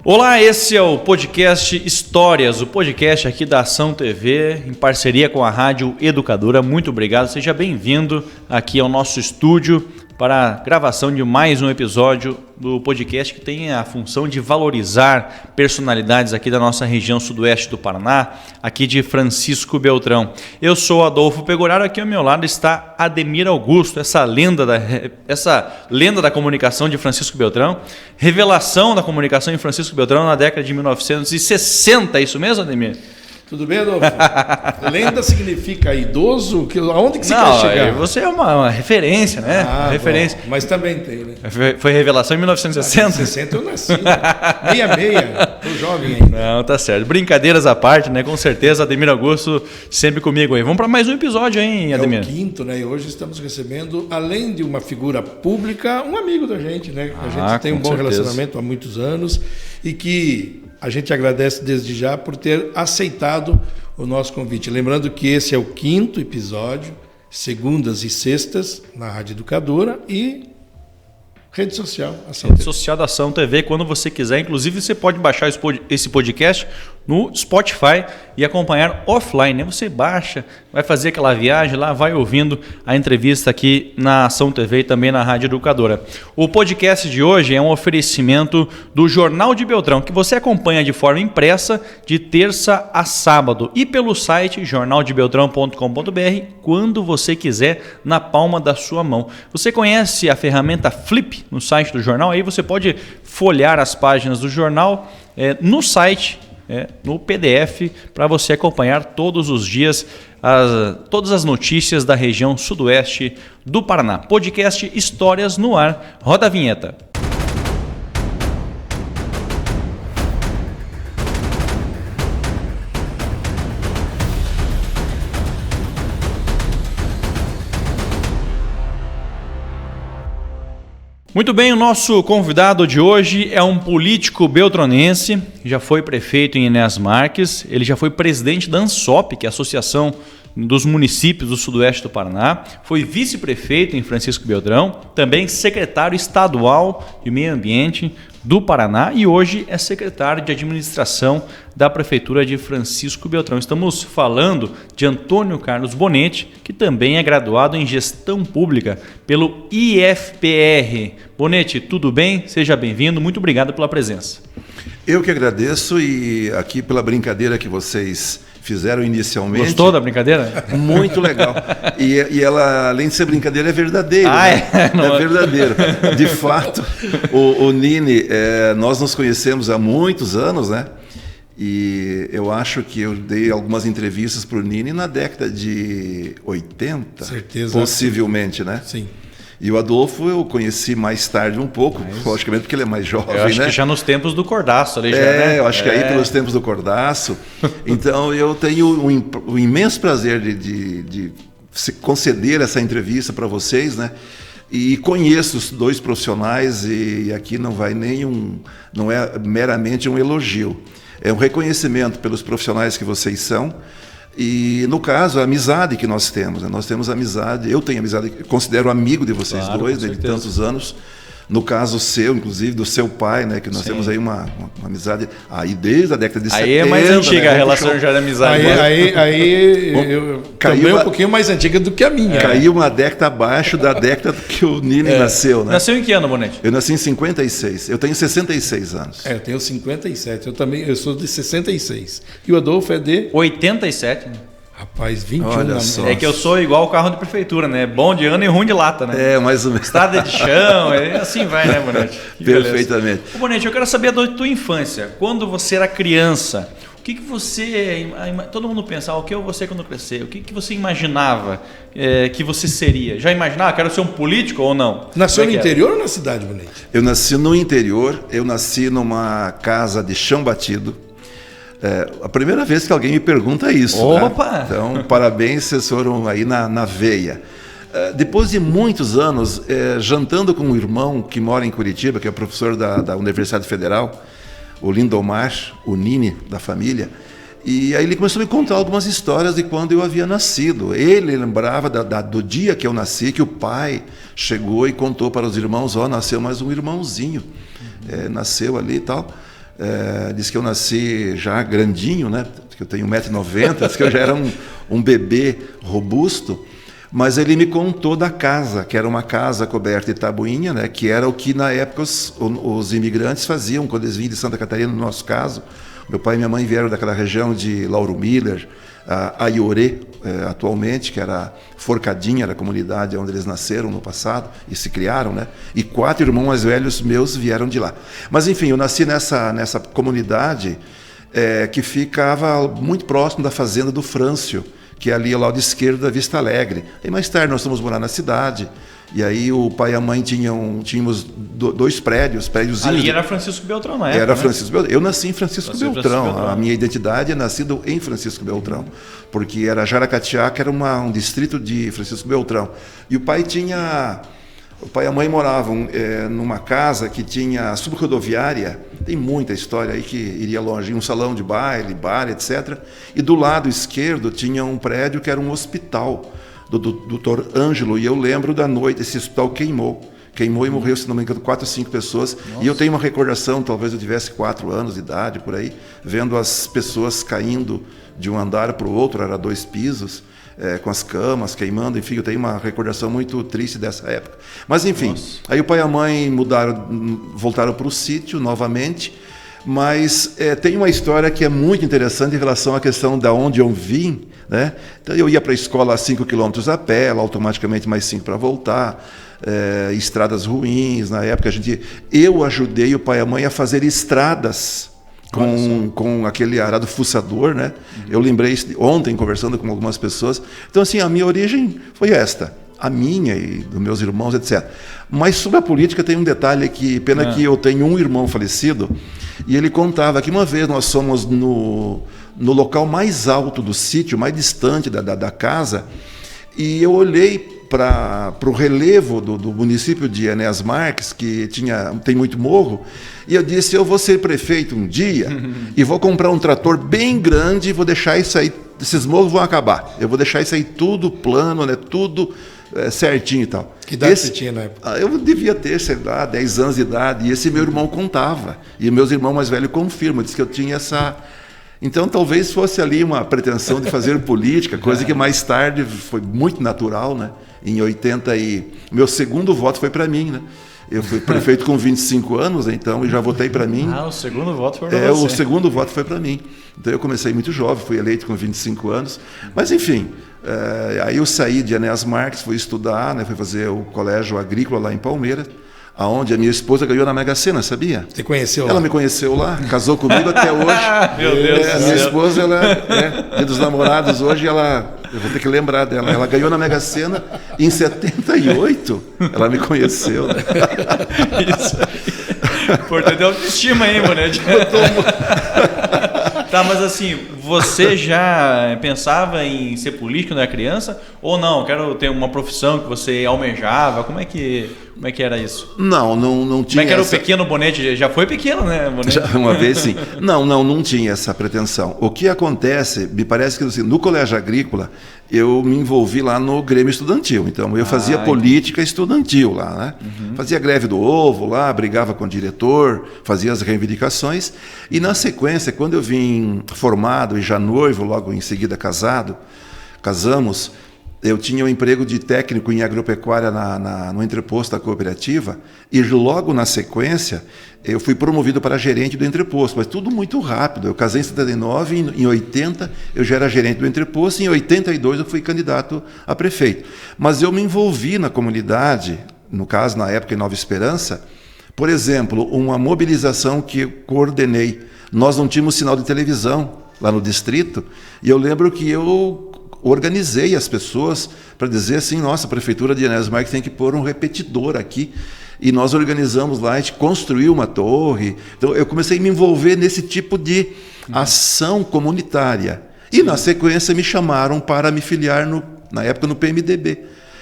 Olá, esse é o podcast Histórias, o podcast aqui da Ação TV, em parceria com a Rádio Educadora. Muito obrigado, seja bem-vindo aqui ao nosso estúdio para a gravação de mais um episódio do podcast que tem a função de valorizar personalidades aqui da nossa região sudoeste do Paraná, aqui de Francisco Beltrão. Eu sou Adolfo Pegoraro, aqui ao meu lado está Ademir Augusto, essa lenda da comunicação de Francisco Beltrão, revelação da comunicação em Francisco Beltrão na década de 1960, é isso mesmo, Ademir? Tudo bem, Adolfo? Lenda significa idoso? Aonde que você quer chegar? Você é uma referência, né? Referência. Bom, mas também tem, né? Foi revelação em 1960? Em 1960 eu nasci, né? 66, tô jovem ainda. Não, tá certo. Brincadeiras à parte, né? Com certeza, Ademir Augusto sempre comigo aí. Vamos para mais um episódio, hein, Ademir? É o quinto, né? E hoje estamos recebendo, além de uma figura pública, um amigo da gente, né? A gente tem um bom relacionamento há muitos anos e que a gente agradece desde já por ter aceitado o nosso convite. Lembrando que esse é o quinto episódio, segundas e sextas, na Rádio Educadora e rede social, Ação Rede TV. social da Ação TV, quando você quiser. Inclusive, você pode baixar esse podcast no Spotify e acompanhar offline, né? Você baixa, vai fazer aquela viagem lá, vai ouvindo a entrevista aqui na Ação TV e também na Rádio Educadora. O podcast de hoje é um oferecimento do Jornal de Beltrão, que você acompanha de forma impressa de terça a sábado e pelo site jornaldebeltrão.com.br quando você quiser, na palma da sua mão. Você conhece a ferramenta Flip no site do jornal? Aí você pode folhear as páginas do jornal no site, no PDF, para você acompanhar todos os dias todas as notícias da região sudoeste do Paraná. Podcast Histórias no ar. Roda a vinheta. Muito bem, o nosso convidado de hoje é um político beltronense, já foi prefeito em Enéas Marques, ele já foi presidente da ANSOP, que é a Associação dos Municípios do Sudoeste do Paraná, foi vice-prefeito em Francisco Beltrão, também secretário estadual de Meio Ambiente do Paraná e hoje é secretário de Administração da Prefeitura de Francisco Beltrão. Estamos falando de Antônio Carlos Bonetti, que também é graduado em Gestão Pública pelo IFPR. Bonetti, tudo bem? Seja bem-vindo, muito obrigado pela presença. Eu que agradeço e aqui pela brincadeira que vocês fizeram inicialmente. Gostou da brincadeira? Muito legal. E ela, além de ser brincadeira, é verdadeira. É verdadeiro. De fato, o Nini, nós nos conhecemos há muitos anos, né? E eu acho que eu dei algumas entrevistas para o Nini na década de 80. Certeza. Possivelmente, né? Sim. E o Adolfo eu conheci mais tarde um pouco, logicamente porque ele é mais jovem, eu acho né? Que já nos tempos do Cordaço ali já, né? Eu acho que aí pelos tempos do Cordaço. Então eu tenho um imenso prazer de conceder essa entrevista para vocês, né? E conheço os dois profissionais e aqui não é meramente um elogio. É um reconhecimento pelos profissionais que vocês são. E, no caso, a amizade que nós temos. Né? Nós temos amizade, eu tenho amizade, considero amigo de vocês dois, de tantos anos. No caso seu, inclusive, do seu pai, né? Que nós temos aí uma amizade aí desde a década de 70. Aí é mais antiga, né? A relação já de amizade. Também um pouquinho mais antiga do que a minha. Caiu uma década abaixo da década que o Nini nasceu, né? Nasceu em que ano, Bonetti? Eu nasci em 56. Eu tenho 66 anos. Eu tenho 57. Eu sou de 66. E o Adolfo é de 87. Rapaz, 21 Olha só. É que eu sou igual o carro de prefeitura, né? Bom de ano e ruim de lata, né? Mais ou menos. Estrada de chão, assim vai, né, Bonetti? Perfeitamente. Ô, Bonetti, eu quero saber da tua infância. Quando você era criança, o que você... Todo mundo pensa, o que eu vou ser quando eu crescer? O que você imaginava que você seria? Já imaginava? Quero ser um político ou não? Nasceu no interior ou na cidade, Bonetti? Eu nasci no interior, eu nasci numa casa de chão batido. A primeira vez que alguém me pergunta isso. Opa! Né? Então, parabéns, vocês foram aí na veia. Depois de muitos anos, jantando com um irmão que mora em Curitiba, que é professor da Universidade Federal, o Lindomar, o Nini da família, e aí ele começou a me contar algumas histórias de quando eu havia nascido. Ele lembrava do dia que eu nasci, que o pai chegou e contou para os irmãos, nasceu mais um irmãozinho, nasceu ali e tal. Diz que eu nasci já grandinho, né? Que eu tenho 1,90 m, diz que eu já era um bebê robusto. Mas ele me contou da casa, que era uma casa coberta de tabuinha, né? Que era o que na época os imigrantes faziam quando eles vinham de Santa Catarina, no nosso caso. Meu pai e minha mãe vieram daquela região de Lauro Miller, Aiorê, atualmente, que era Forcadinha, era a comunidade onde eles nasceram no passado e se criaram, né? E 4 irmãos mais velhos meus vieram de lá. Mas enfim, eu nasci nessa comunidade que ficava muito próximo da fazenda do Frâncio, que é ali ao lado esquerdo da Vista Alegre. E mais tarde nós fomos morar na cidade. E aí o pai e a mãe tínhamos 2 prédios. Ali era Francisco Beltrão, na época, Era né? Francisco Beltrão. Eu nasci em Francisco Beltrão. A minha identidade é nascido em Francisco Beltrão. Porque era Jaracatiá, que era um distrito de Francisco Beltrão. E o pai e a mãe moravam numa casa que tinha subrodoviária. Tem muita história aí que iria longe. Um salão de baile, bar, etc. E do lado esquerdo tinha um prédio que era um hospital do Dr. Ângelo, e eu lembro da noite, esse hospital queimou e morreu, se não me engano, 4 ou 5 pessoas. Nossa. E eu tenho uma recordação, talvez eu tivesse 4 anos de idade, por aí, vendo as pessoas caindo de um andar para o outro, era 2 pisos, com as camas queimando, enfim, eu tenho uma recordação muito triste dessa época. Mas enfim, Nossa. Aí o pai e a mãe voltaram para o sítio novamente, mas tem uma história que é muito interessante em relação à questão de onde eu vim, né? Então eu ia para a escola a 5 quilômetros a pé, ela automaticamente mais 5 para voltar, estradas ruins, na época eu ajudei o pai e a mãe a fazer estradas com aquele arado fuçador, né? Uhum. Eu lembrei ontem conversando com algumas pessoas. Então assim, a minha origem foi esta, a minha e dos meus irmãos, etc. Mas sobre a política tem um detalhe aqui, pena que eu tenho um irmão falecido, e ele contava que uma vez nós fomos no local mais alto do sítio, mais distante da casa, e eu olhei para o relevo do município de Enéas Marques, que tem muito morro, e eu disse, eu vou ser prefeito um dia e vou comprar um trator bem grande e vou deixar isso aí, esses morros vão acabar, eu vou deixar isso aí tudo plano, né, tudo certinho e tal. Que idade você tinha na época? Eu devia ter, sei lá, 10 anos de idade, e esse meu irmão contava, e meus irmãos mais velhos confirmam, disse que eu tinha essa... Então talvez fosse ali uma pretensão de fazer política, coisa que mais tarde foi muito natural, né? Em 80 meu segundo voto foi para mim, né? Eu fui prefeito com 25 anos, então, e já votei para mim. O segundo voto foi para você. O segundo voto foi para mim. Então eu comecei muito jovem, fui eleito com 25 anos. Mas enfim, aí eu saí de Enéas Marques, fui estudar, né? Fui fazer o colégio agrícola lá em Palmeiras, aonde a minha esposa ganhou na Mega Sena, sabia? Você conheceu lá? Ela me conheceu lá, casou comigo até hoje. Meu Deus do céu. A minha esposa, dia dos namorados hoje, eu vou ter que lembrar dela. Ela ganhou na Mega Sena e em 78 ela me conheceu. Isso aí. Importante é autoestima, hein, Bonetti? Tá, mas assim, você já pensava em ser político quando era criança? Ou não? Quero ter uma profissão que você almejava? Como é que era isso? Não tinha. Como é que era o pequeno Bonetti? Já foi pequeno, né, Bonetti? Já, uma vez sim. Não tinha essa pretensão. O que acontece, me parece que assim, no colégio agrícola, eu me envolvi lá no Grêmio Estudantil. Então, eu fazia política estudantil lá, né? Uhum. Fazia greve do ovo lá, brigava com o diretor, fazia as reivindicações. E na sequência, quando eu vim formado e já noivo, logo em seguida casamos, eu tinha um emprego de técnico em agropecuária no entreposto da cooperativa, e logo na sequência eu fui promovido para gerente do entreposto, mas tudo muito rápido. Eu casei em 79, em 80 eu já era gerente do entreposto, e em 82 eu fui candidato a prefeito. Mas eu me envolvi na comunidade, no caso, na época, em Nova Esperança, por exemplo, uma mobilização que eu coordenei. Nós não tínhamos sinal de televisão lá no distrito, e eu lembro que eu organizei as pessoas para dizer assim, nossa, a prefeitura de Enéas Marques tem que pôr um repetidor aqui, e nós organizamos lá, a gente construiu uma torre. Então eu comecei a me envolver nesse tipo de ação comunitária. E na sequência me chamaram para me filiar, na época, no PMDB.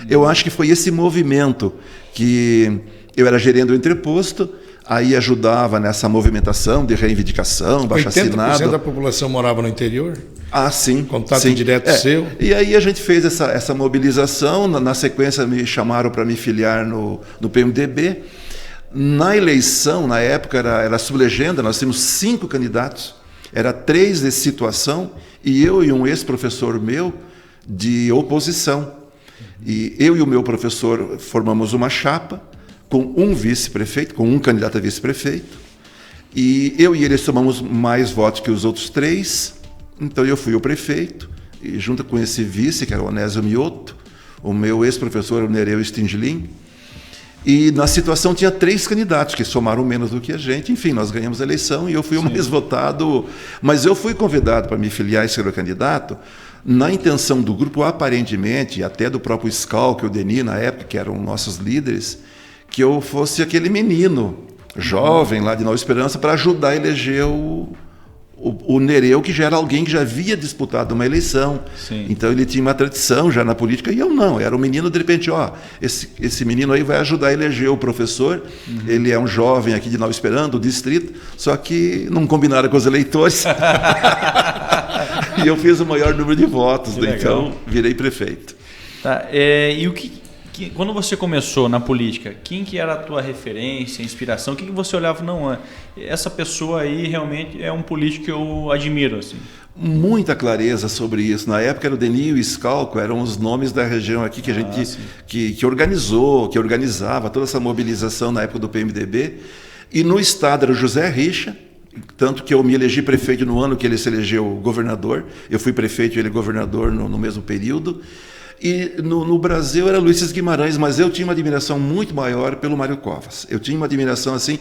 Eu acho que foi esse movimento que eu era gerente do entreposto, aí ajudava nessa movimentação de reivindicação, baixo-assinado. 80% da população morava no interior? Ah, sim. Contato sim. direto seu? E aí a gente fez essa mobilização, na sequência me chamaram para me filiar no PMDB. Na eleição, na época, era sublegenda, nós tínhamos 5 candidatos, era 3 de situação e eu e um ex-professor meu de oposição. E eu e o meu professor formamos uma chapa com um vice-prefeito, com um candidato a vice-prefeito, e eu e ele somamos mais votos que os outros 3, então eu fui o prefeito, e junto com esse vice, que era o Onésio Mioto, o meu ex-professor, o Nereu Stingelin, e na situação tinha 3 candidatos que somaram menos do que a gente. Enfim, nós ganhamos a eleição e eu fui o mais votado. Mas eu fui convidado para me filiar e ser o candidato na intenção do grupo, aparentemente, até do próprio Schalk, o Denis, na época, que eram nossos líderes, que eu fosse aquele menino jovem lá de Nova Esperança para ajudar a eleger o Nereu, que já era alguém que já havia disputado uma eleição. Sim. Então ele tinha uma tradição já na política, e eu não, era um menino, de repente, esse menino aí vai ajudar a eleger o professor, ele é um jovem aqui de Nova Esperança, do distrito, só que não combinaram com os eleitores, e eu fiz o maior número de votos, né? Então virei prefeito. Tá, e o que quando você começou na política, quem que era a tua referência, inspiração? O que você olhava? Não, essa pessoa aí realmente é um político que eu admiro. Assim. Muita clareza sobre isso. Na época era o Denis e o Schalk, eram os nomes da região aqui que a gente que organizava toda essa mobilização na época do PMDB. E no estado era o José Richa, tanto que eu me elegi prefeito no ano que ele se elegeu governador. Eu fui prefeito e ele governador no mesmo período. E no Brasil era Luiz Guimarães, mas eu tinha uma admiração muito maior pelo Mário Covas. Eu tinha uma admiração assim,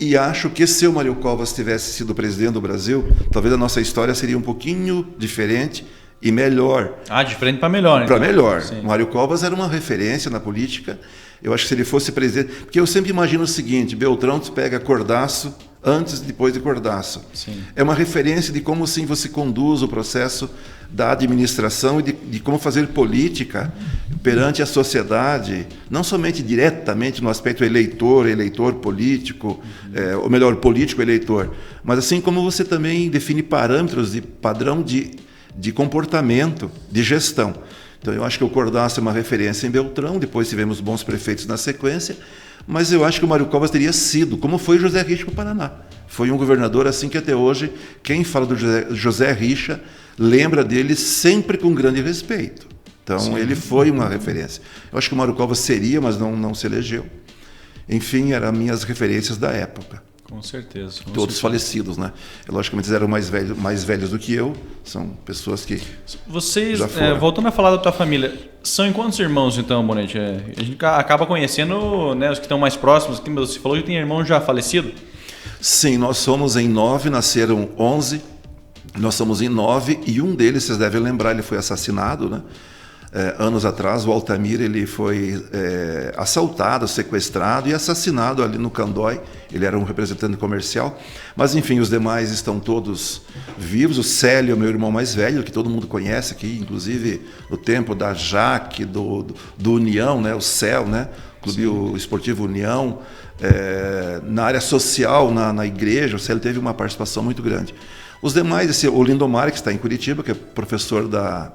e acho que se o Mário Covas tivesse sido presidente do Brasil, talvez a nossa história seria um pouquinho diferente e melhor. Diferente para melhor, né? Para melhor. O Mário Covas era uma referência na política. Eu acho que se ele fosse presidente... Porque eu sempre imagino o seguinte, Beltrão pega Cordaço antes e depois de Cordaço. Sim. É uma referência de como sim você conduz o processo da administração e de como fazer política perante a sociedade, não somente diretamente no aspecto eleitor político, ou melhor, político-eleitor, mas assim como você também define parâmetros de padrão de comportamento, de gestão. Então eu acho que o Cordaço é uma referência em Beltrão, depois tivemos bons prefeitos na sequência, mas eu acho que o Mário Covas teria sido, como foi José Richa para o Paraná. Foi um governador assim que até hoje, quem fala do José Richa, lembra dele sempre com grande respeito. Então ele foi uma referência. Eu acho que o Mário Covas seria, mas não se elegeu. Enfim, eram minhas referências da época. Com certeza. Todos falecidos, né? Logicamente eles eram mais velhos do que eu, são pessoas que Vocês, voltando a falar da tua família, são em quantos irmãos então, Bonetti? A gente acaba conhecendo, né, os que estão mais próximos, você falou que tem irmão já falecido? Sim, nós somos em 9, nasceram 11, nós somos em 9 e um deles, vocês devem lembrar, ele foi assassinado, né? Anos atrás, o Altamir, ele foi assaltado, sequestrado e assassinado ali no Candói. Ele era um representante comercial. Mas, enfim, os demais estão todos vivos. O Célio é o meu irmão mais velho, que todo mundo conhece aqui, inclusive no tempo da Jaque, do União, né? O CEL, né? Clube Esportivo União. Na área social, na igreja, o Célio teve uma participação muito grande. Os demais, o Lindomar, que está em Curitiba, que é professor da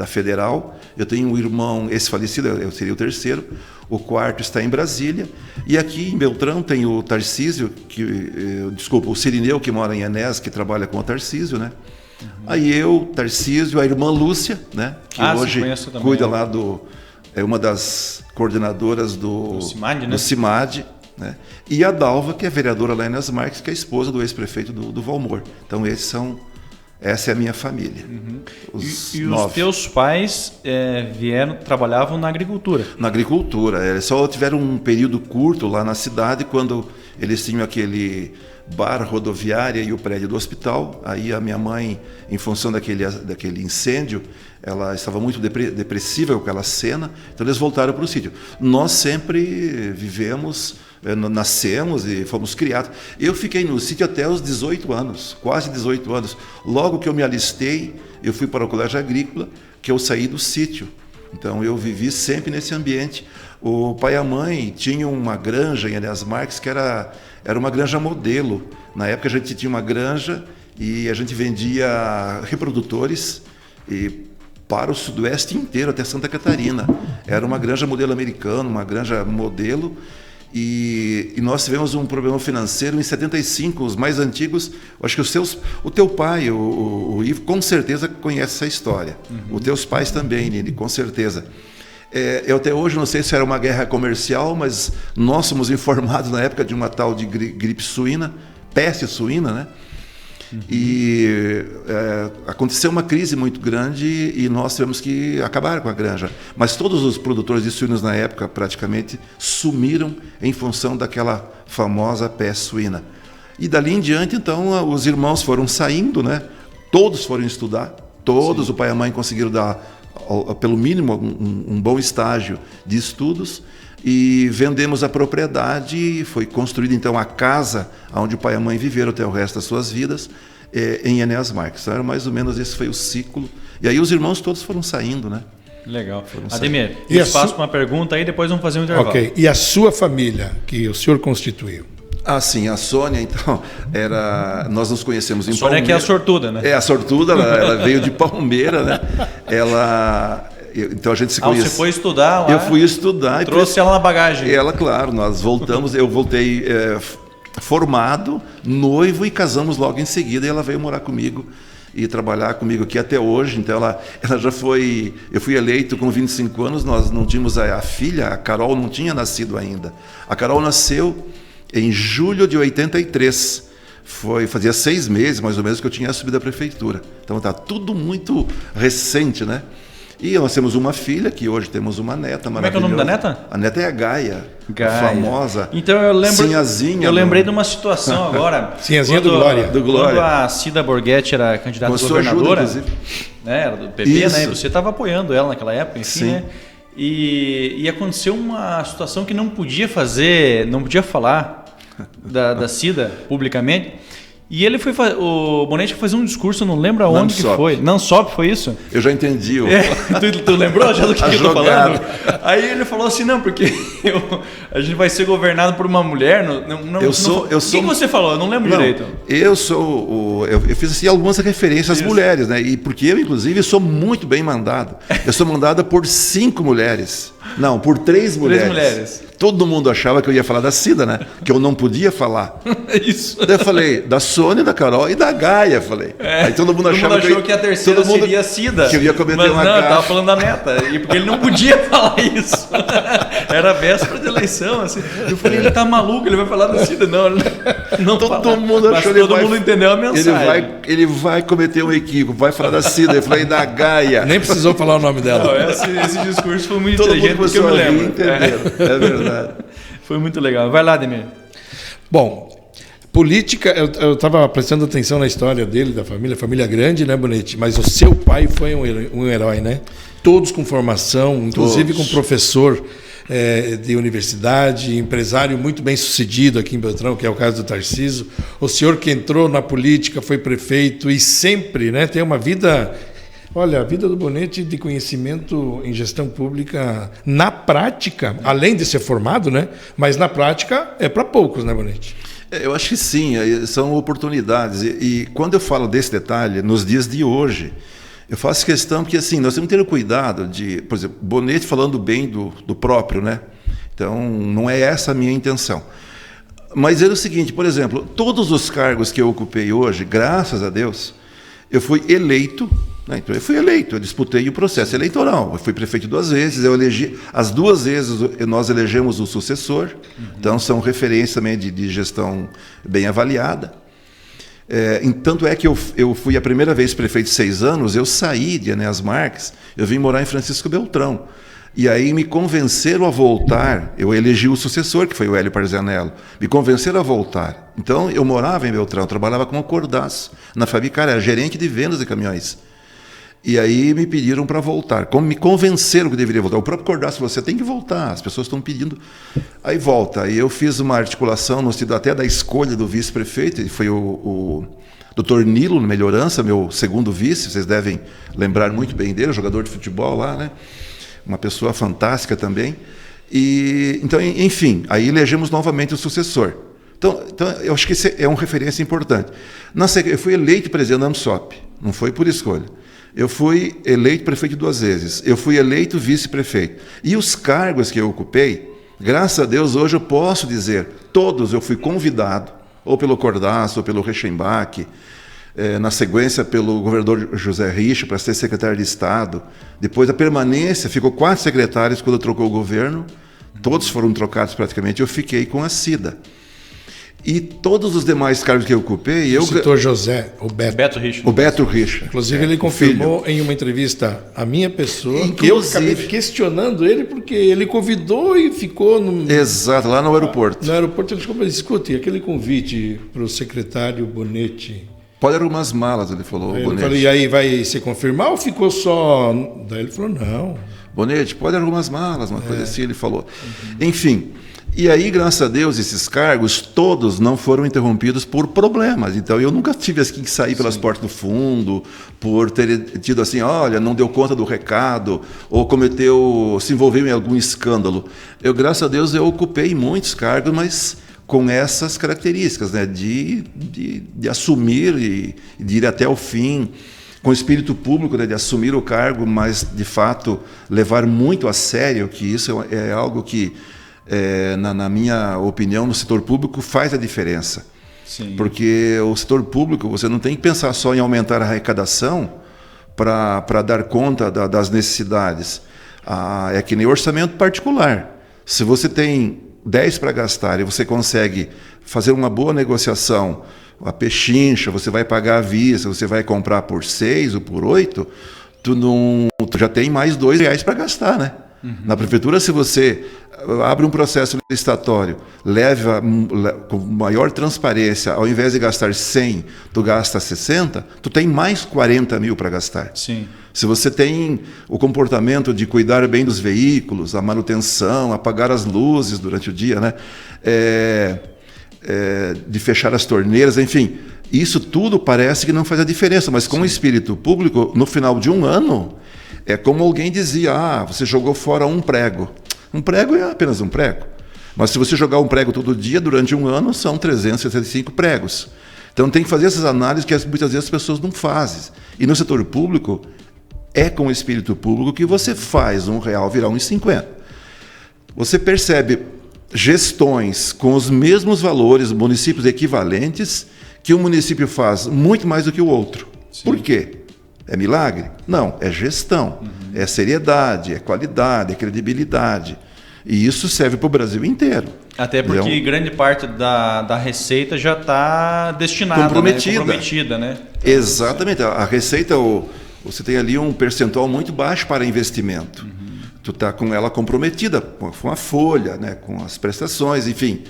Federal. Eu tenho um irmão, esse falecido, eu seria o terceiro. O quarto está em Brasília. E aqui em Beltrão tem o Tarcísio, o Cirineu, que mora em Enés, que trabalha com o Tarcísio, né? Aí eu, Tarcísio, a irmã Lúcia, né? Que hoje cuida lá é uma das coordenadoras do CIMAD, né? Do CIMAD, né? E a Dalva, que é vereadora lá em Enes Marques, que é a esposa do ex-prefeito do Valmor. Então essa é a minha família. E os teus pais trabalhavam na agricultura? Na agricultura. Eles só tiveram um período curto lá na cidade, quando eles tinham aquele bar rodoviária e o prédio do hospital. Aí a minha mãe, em função daquele incêndio, ela estava muito depressiva com aquela cena, então eles voltaram para o sítio. Nós sempre vivemos... nascemos e fomos criados. Eu fiquei no sítio até os 18 anos, quase 18 anos. Logo que eu me alistei, eu fui para o colégio agrícola, que eu saí do sítio. Então eu vivi sempre nesse ambiente. O pai e a mãe tinham uma granja em Enes Marques, que era uma granja modelo. Na época a gente tinha uma granja e a gente vendia reprodutores para o sudoeste inteiro, até Santa Catarina. Era uma granja modelo americano, uma granja modelo. E nós tivemos um problema financeiro em 75, os mais antigos, acho que o teu pai, o Ivo, com certeza conhece essa história. Os teus pais também, Nini, com certeza. Eu até hoje não sei se era uma guerra comercial, mas nós somos informados na época de uma tal de gripe suína, peste suína, né? E aconteceu uma crise muito grande e nós tivemos que acabar com a granja. Mas todos os produtores de suínos na época praticamente sumiram em função daquela famosa peste suína. E dali em diante, então, os irmãos foram saindo, né? Todos foram estudar, todos, o pai e a mãe conseguiram dar, pelo mínimo, um bom estágio de estudos. E vendemos a propriedade e foi construída então a casa onde o pai e a mãe viveram até o resto das suas vidas, em Enéas Marques. Então, mais ou menos esse foi o ciclo. E aí os irmãos todos foram saindo, né? Legal. Ademir, espaço para uma pergunta aí, depois vamos fazer um intervalo. Ok. E a sua família, que o senhor constituiu? Ah, sim, a Sônia, então, nós nos conhecemos em Palmeira. A Sônia que é a sortuda, né? É, a sortuda, ela veio de Palmeira, né? Então a gente se conhece. Você foi estudar lá? Eu fui estudar. Trouxe ela na bagagem. Ela, claro, nós voltamos, eu voltei formado, noivo, e casamos logo em seguida, e ela veio morar comigo e trabalhar comigo aqui até hoje. Então ela já foi, eu fui eleito com 25 anos, nós não tínhamos a filha, a Carol não tinha nascido ainda. A Carol nasceu em julho de 83. Fazia 6 meses, mais ou menos, que eu tinha subido à prefeitura. Então está tudo muito recente, né? E nós temos uma filha, que hoje temos uma neta maravilhosa. Como é que é o nome da neta? A neta é a Gaia, a famosa. Então eu lembro. Sinhazinha. Eu lembrei de uma situação agora. Sinhazinha do Glória. Quando a Cida Borghetti era candidata a governadora, né, era do PP, isso, né? Você estava apoiando ela naquela época, enfim, sim, né? E aconteceu uma situação que não podia falar da Cida publicamente. E ele o Bonetti foi fazer um discurso, eu não lembro aonde que foi. Não sobe, foi isso? Eu já entendi. Tu lembrou já do que eu tô falando? Aí ele falou assim, não, porque a gente vai ser governado por uma mulher. O que você falou? Eu não lembro direito. Eu fiz assim, algumas referências às mulheres, né? E porque eu, inclusive, sou muito bem mandado. Eu sou mandada por 5 mulheres. Não, por 3 mulheres. 3 mulheres. Todo mundo achava que eu ia falar da Cida, né? Que eu não podia falar. Isso. Daí eu falei da Sônia, da Carol e da Gaia, falei. Aí todo mundo achou que a terceira seria a Cida. Que eu ia cometer uma gafe. Não, eu tava falando da neta. E porque ele não podia falar isso. Era véspera de eleição, assim. Eu falei, ele tá maluco, ele vai falar da Cida. Não todo mundo achou. Todo mundo entendeu a mensagem. Ele vai cometer um equívoco, vai falar da Cida. Eu falei da Gaia. Nem precisou falar o nome dela. Não, esse discurso foi muito inteligente, porque eu me lembro. É verdade. Foi muito legal. Vai lá, Ademir. Bom, política, eu estava prestando atenção na história dele, da família grande, né, Bonetti? Mas o seu pai foi um herói, né? Todos com formação, inclusive com professor de universidade, empresário muito bem sucedido aqui em Beltrão, que é o caso do Tarcísio. O senhor que entrou na política, foi prefeito e sempre, né, tem uma vida... Olha, a vida do Bonetti de conhecimento em gestão pública, na prática, além de ser formado, né? Mas na prática é para poucos, né, Bonetti? Eu acho que sim, são oportunidades. E quando eu falo desse detalhe, nos dias de hoje, eu faço questão porque, assim, nós temos que ter cuidado de, por exemplo, Bonetti falando bem do próprio, né? Então, não é essa a minha intenção. Mas é o seguinte, por exemplo, todos os cargos que eu ocupei hoje, graças a Deus, eu fui eleito. Então, eu disputei o processo eleitoral. Eu fui prefeito 2 vezes, eu elegi, as 2 vezes nós elegemos o sucessor, então são referências também de gestão bem avaliada. Tanto é que eu fui a primeira vez prefeito de 6 anos, eu saí de Enéas Marques, eu vim morar em Francisco Beltrão. E aí me convenceram a voltar, eu elegi o sucessor, que foi o Hélio Parzianello, me convenceram a voltar. Então eu morava em Beltrão, trabalhava como cordaço, na Fabicara, era gerente de vendas de caminhões. E aí me pediram para voltar. Como me convenceram que eu deveria voltar. O próprio Cordaço falou, você tem que voltar, as pessoas estão pedindo. Aí volta. Aí eu fiz uma articulação, no sentido até da escolha do vice-prefeito, e foi o Dr. Nilo Melhorança, meu segundo vice, vocês devem lembrar muito bem dele, jogador de futebol lá, né? Uma pessoa fantástica também. Então, enfim, aí elegemos novamente o sucessor. Então eu acho que isso é uma referência importante. Eu fui eleito presidente da AMSOP, não foi por escolha. Eu fui eleito prefeito 2 vezes. Eu fui eleito vice-prefeito. E os cargos que eu ocupei, Graças a Deus, hoje eu posso dizer, todos eu fui convidado, ou pelo Cordaço, ou pelo Reichenbach, na sequência pelo governador José Richa para ser secretário de Estado. Depois da permanência, ficou 4 secretários quando trocou o governo, todos foram trocados praticamente, eu fiquei com a Cida. E todos os demais cargos que eu ocupei... O citou José, o Beto Richa. O Beto Richa. Inclusive, ele confirmou em uma entrevista a minha pessoa, que eu acabei questionando ele, porque ele convidou e ficou... Exato, lá no aeroporto. No aeroporto, ele falou, escute, aquele convite para o secretário Bonetti... Pode arrumar as malas, ele falou. Eu falei, e aí vai se confirmar ou ficou só... Daí ele falou, não. Bonetti, pode arrumar as malas, uma coisa assim, ele falou. Enfim... E aí, graças a Deus, esses cargos todos não foram interrompidos por problemas. Então, eu nunca tive assim que sair pelas portas do fundo, por ter tido assim, olha, não deu conta do recado, ou se envolveu em algum escândalo. Eu, graças a Deus, eu ocupei muitos cargos, mas com essas características, né, de assumir e de ir até o fim, com espírito público, né, de assumir o cargo, mas, de fato, levar muito a sério, que isso é algo que... na minha opinião, no setor público faz a diferença. Sim. Porque o setor público, você não tem que pensar só em aumentar a arrecadação para dar conta das necessidades. É que nem orçamento particular. Se você tem 10 para gastar e você consegue fazer uma boa negociação, a pechincha, você vai pagar à vista, você vai comprar por 6 ou por 8, tu já tem mais R$2 para gastar, né? Uhum. Na prefeitura, se você abre um processo licitatório, leva com maior transparência, ao invés de gastar 100, tu gasta 60, tu tem mais 40 mil para gastar. Sim. Se você tem o comportamento de cuidar bem dos veículos, a manutenção, apagar as luzes durante o dia, né? De fechar as torneiras, enfim, isso tudo parece que não faz a diferença, mas com o espírito público, no final de um ano, é como alguém dizia, você jogou fora um prego. Um prego é apenas um prego. Mas se você jogar um prego todo dia, durante um ano, são 365 pregos. Então tem que fazer essas análises que muitas vezes as pessoas não fazem. E no setor público, é com o espírito público que você faz R$1 virar R$1,50. Você percebe gestões com os mesmos valores, municípios equivalentes, que um município faz muito mais do que o outro. Sim. Por quê? É milagre? Não, é gestão, é seriedade, é qualidade, é credibilidade. E isso serve para o Brasil inteiro. Até porque grande parte da receita já está destinada, comprometida, né? Exatamente. A receita, você tem ali um percentual muito baixo para investimento. Tu está com ela comprometida, com a folha, né? Com as prestações, enfim.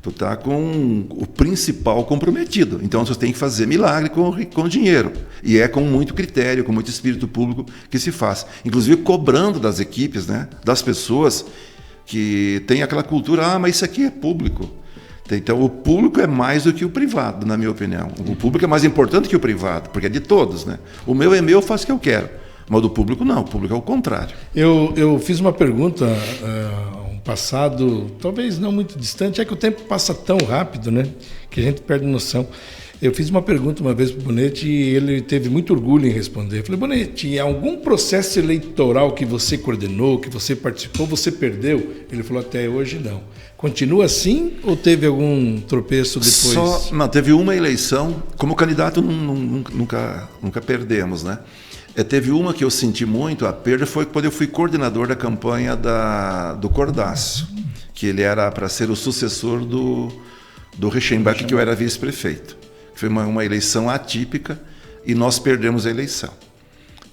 Tu está com o principal comprometido. Então, você tem que fazer milagre com dinheiro. E é com muito critério, com muito espírito público que se faz. Inclusive, cobrando das equipes, né, das pessoas que têm aquela cultura, mas isso aqui é público. Então, o público é mais do que o privado, na minha opinião. O público é mais importante que o privado, porque é de todos, né? O meu é meu, eu faço o que eu quero. Mas do público, não. O público é o contrário. Eu fiz uma pergunta... passado, talvez não muito distante, é que o tempo passa tão rápido, né, que a gente perde noção. Eu fiz uma pergunta uma vez para o Bonetti e ele teve muito orgulho em responder. Eu falei, Bonetti, algum processo eleitoral que você coordenou, que você participou, você perdeu? Ele falou, até hoje não. Continua assim ou teve algum tropeço depois? Não, teve uma eleição, como candidato nunca perdemos, né? Teve uma que eu senti muito, a perda foi quando eu fui coordenador da campanha do Cordaço, que ele era para ser o sucessor do Reichenbach, que eu era vice-prefeito. Foi uma eleição atípica e nós perdemos a eleição.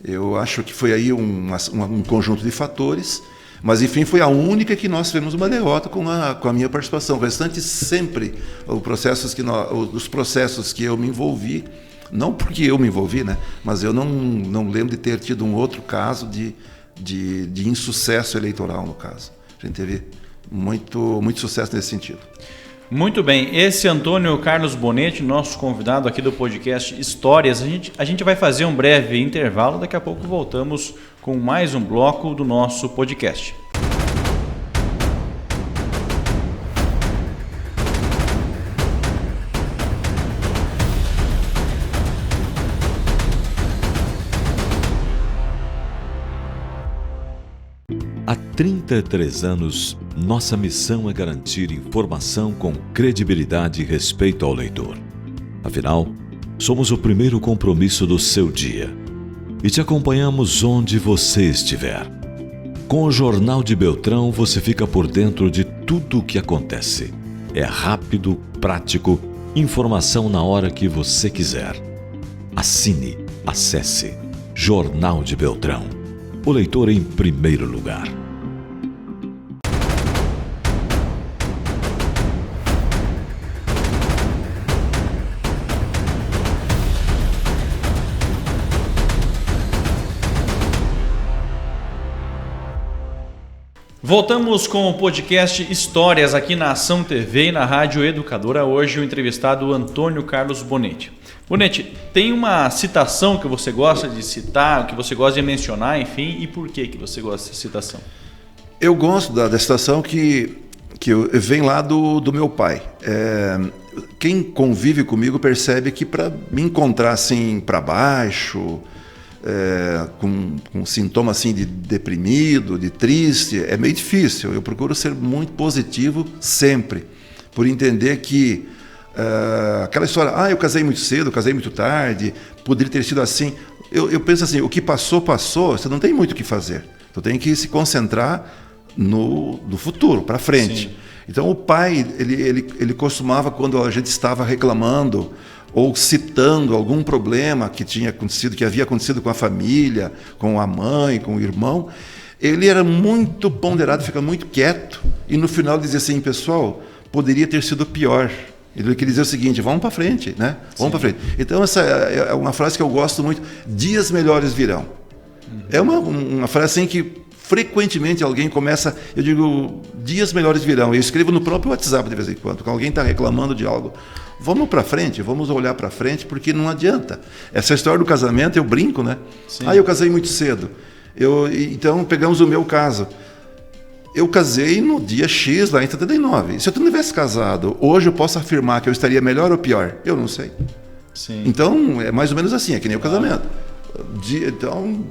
Eu acho que foi aí um conjunto de fatores, mas enfim, foi a única que nós tivemos uma derrota com a minha participação. O restante sempre, os processos que eu me envolvi, não porque eu me envolvi, né? Mas eu não lembro de ter tido um outro caso de insucesso eleitoral, no caso. A gente teve muito sucesso nesse sentido. Muito bem. Esse Antônio Carlos Bonetti, nosso convidado aqui do podcast Histórias. A gente vai fazer um breve intervalo, daqui a pouco voltamos com mais um bloco do nosso podcast. Há 33 anos, nossa missão é garantir informação com credibilidade e respeito ao leitor. Afinal, somos o primeiro compromisso do seu dia e te acompanhamos onde você estiver. Com o Jornal de Beltrão, você fica por dentro de tudo o que acontece. É rápido, prático, informação na hora que você quiser. Assine, acesse Jornal de Beltrão. O leitor em primeiro lugar. Voltamos com o podcast Histórias aqui na Ação TV e na Rádio Educadora. Hoje o entrevistado Antônio Carlos Bonetti. Bonetti, tem uma citação que você gosta de citar, que você gosta de mencionar, enfim, e por que você gosta dessa citação? Eu gosto da citação que vem lá do meu pai. Quem convive comigo percebe que para me encontrar assim para baixo, com sintoma assim de deprimido, de triste, é meio difícil. Eu procuro ser muito positivo sempre, por entender que aquela história, eu casei muito cedo, eu casei muito tarde, poderia ter sido assim. Eu penso assim, o que passou, você não tem muito o que fazer. Tu tem que se concentrar no futuro, para frente. Sim. Então o pai, ele costumava, quando a gente estava reclamando ou citando algum problema que havia acontecido com a família, com a mãe, com o irmão, ele era muito ponderado, fica muito quieto, e no final dizia assim, pessoal, poderia ter sido pior. Ele queria dizer o seguinte, vamos para frente, né? Vamos para frente. Então essa é uma frase que eu gosto muito, dias melhores virão. É uma frase assim que frequentemente alguém começa, eu digo, dias melhores virão. Eu escrevo no próprio WhatsApp de vez em quando, quando alguém está reclamando de algo. Vamos para frente, vamos olhar para frente, porque não adianta. Essa história do casamento, eu brinco, né? Sim. Eu casei muito cedo. Então, pegamos o meu caso. Eu casei no dia X, lá em 79. Se eu não tivesse casado, hoje eu posso afirmar que eu estaria melhor ou pior? Eu não sei. Sim. Então, é mais ou menos assim, é que nem o casamento. Então,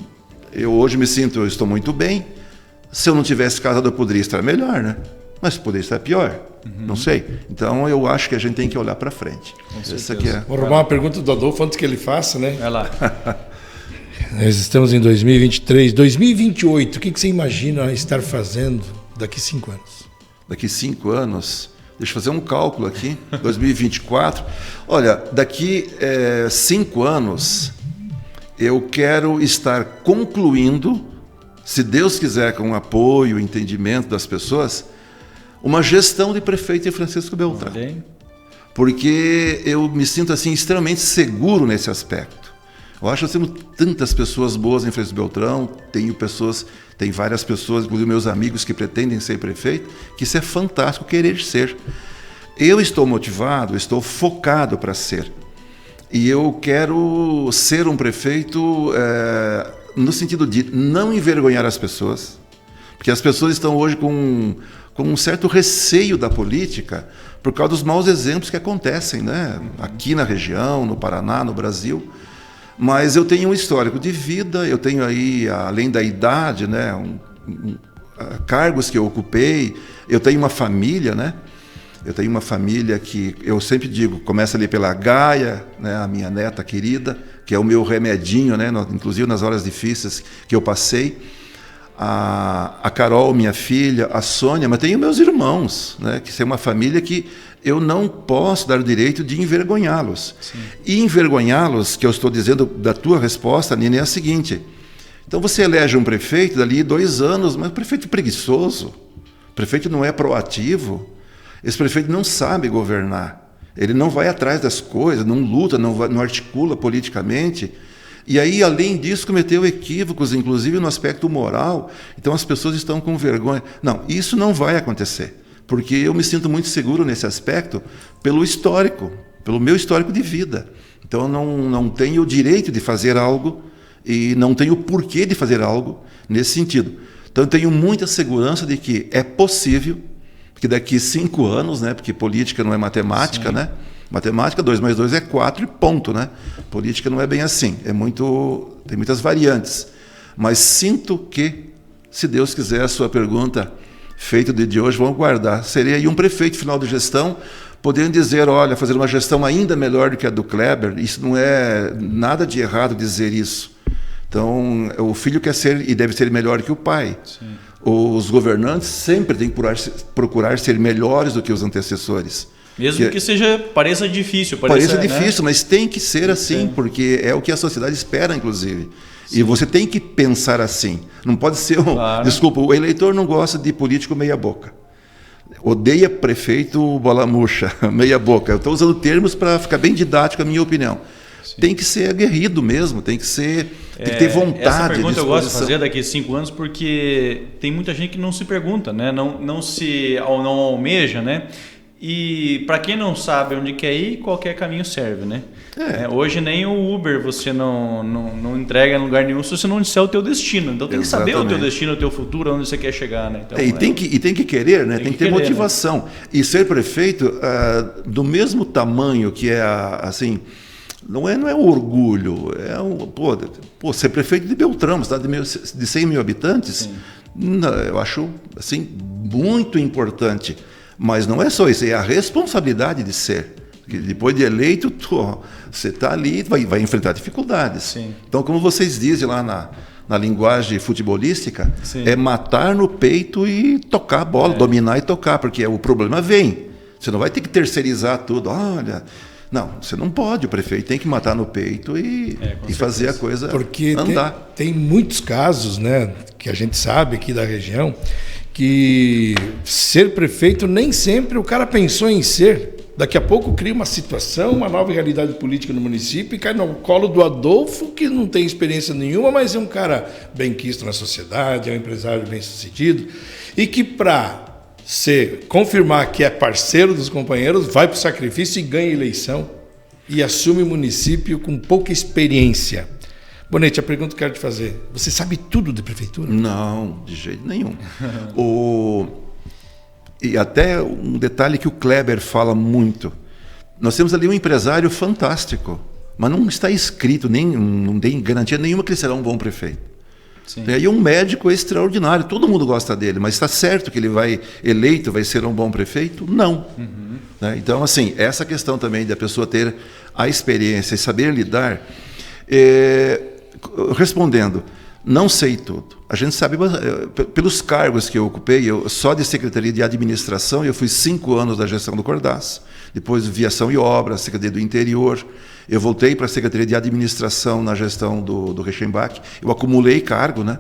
eu hoje eu estou muito bem. Se eu não tivesse casado, eu poderia estar melhor, né? Mas poderia estar pior, não sei. Então, eu acho que a gente tem que olhar para frente. Essa aqui é. Vou roubar uma pergunta do Adolfo antes que ele faça, né? Vai lá. Nós estamos em 2023. 2028, o que você imagina estar fazendo daqui 5 anos? Daqui 5 anos, deixa eu fazer um cálculo aqui, 2024. Olha, daqui 5 anos, eu quero estar concluindo, se Deus quiser, com o apoio e entendimento das pessoas, uma gestão de prefeito em Francisco Beltrão. Porque eu me sinto assim extremamente seguro nesse aspecto. Eu acho que nós temos tantas pessoas boas em Francisco Beltrão, tem várias pessoas, inclusive meus amigos que pretendem ser prefeito, que isso é fantástico querer ser. Eu estou motivado, estou focado para ser. E eu quero ser um prefeito no sentido de não envergonhar as pessoas, porque as pessoas estão hoje com um certo receio da política por causa dos maus exemplos que acontecem, né? Aqui na região, no Paraná, no Brasil. Mas eu tenho um histórico de vida, eu tenho aí, além da idade, né, cargos que eu ocupei, eu tenho uma família, né? Eu tenho uma família que, eu sempre digo, começa ali pela Gaia, né, a minha neta querida, que é o meu remedinho, né, inclusive nas horas difíceis que eu passei. A Carol, minha filha, a Sônia, mas tenho meus irmãos, né, que são uma família que eu não posso dar o direito de envergonhá-los. Sim. E envergonhá-los, que eu estou dizendo da tua resposta, Nina, é a seguinte. Então você elege um prefeito dali 2 anos, mas o prefeito é preguiçoso, o prefeito não é proativo, esse prefeito não sabe governar, ele não vai atrás das coisas, não luta, não articula politicamente. E aí, além disso, cometeu equívocos, inclusive no aspecto moral. Então as pessoas estão com vergonha. Não, isso não vai acontecer, porque eu me sinto muito seguro nesse aspecto pelo histórico, pelo meu histórico de vida. Então eu não tenho o direito de fazer algo e não tenho o porquê de fazer algo nesse sentido. Então eu tenho muita segurança de que é possível, que daqui 5 anos, né, porque política não é matemática, sim, né? Matemática, 2 mais 2 é 4 e ponto, né? Política não é bem assim, tem muitas variantes. Mas sinto que, se Deus quiser, a sua pergunta feito de hoje, vamos guardar. Seria aí um prefeito final de gestão, podendo dizer, olha, fazer uma gestão ainda melhor do que a do Kleber. Isso não é nada de errado dizer isso. Então, o filho quer ser e deve ser melhor que o pai. Sim. Os governantes sempre têm que procurar ser melhores do que os antecessores. Mesmo que pareça difícil. Pareça difícil, mas tem que ser assim, porque é o que a sociedade espera, inclusive. Sim. E você tem que pensar assim. Não pode ser Claro. Desculpa, o eleitor não gosta de político meia boca. Odeia prefeito bola murcha, meia boca. Eu estou usando termos para ficar bem didático, a minha opinião. Sim. Tem que ser aguerrido mesmo, tem que ter vontade. Essa pergunta eu gosto de fazer daqui a 5 anos, porque tem muita gente que não se pergunta, né? não almeja, né? E para quem não sabe onde quer ir, qualquer caminho serve, né? Hoje nem o Uber você não entrega em lugar nenhum se você não disser o teu destino. Então tem que saber o teu destino, o teu futuro, onde você quer chegar, né? Então, tem que querer, né? Tem que ter motivação. Né? E ser prefeito do mesmo tamanho que é assim... Não é um orgulho, ser prefeito de Beltrão, cidade de 100 mil habitantes, eu acho assim, muito importante. Mas não é só isso, é a responsabilidade de ser. Porque depois de eleito, você está ali e vai enfrentar dificuldades. Sim. Então, como vocês dizem lá na linguagem futebolística, é matar no peito e tocar a bola, dominar e tocar, porque o problema vem. Você não vai ter que terceirizar tudo. Olha... Não, você não pode, o prefeito tem que matar no peito e fazer a coisa porque andar. Tem muitos casos, né, que a gente sabe aqui da região, que ser prefeito nem sempre o cara pensou em ser. Daqui a pouco cria uma situação, uma nova realidade política no município e cai no colo do Adolfo, que não tem experiência nenhuma, mas é um cara bem-quisto na sociedade, é um empresário bem-sucedido, e que para confirmar que é parceiro dos companheiros, vai para o sacrifício e ganha eleição e assume o município com pouca experiência. Bonete, a pergunta que eu quero te fazer, você sabe tudo de prefeitura? Não, de jeito nenhum. E até um detalhe que o Kleber fala muito, nós temos ali um empresário fantástico, mas não está escrito, não tem garantia nenhuma que ele será um bom prefeito. Sim. E um médico extraordinário, todo mundo gosta dele, mas está certo que ele vai ser um bom prefeito? Não. Uhum. Né? Então, assim, essa questão também da pessoa ter a experiência e saber lidar, respondendo, não sei tudo. A gente sabe, pelos cargos que eu ocupei, só de Secretaria de Administração, eu fui 5 anos da gestão do Cordaço, depois Viação e Obras, Secretaria do Interior, eu voltei para a Secretaria de Administração na gestão do Reichenbach, eu acumulei cargo, né?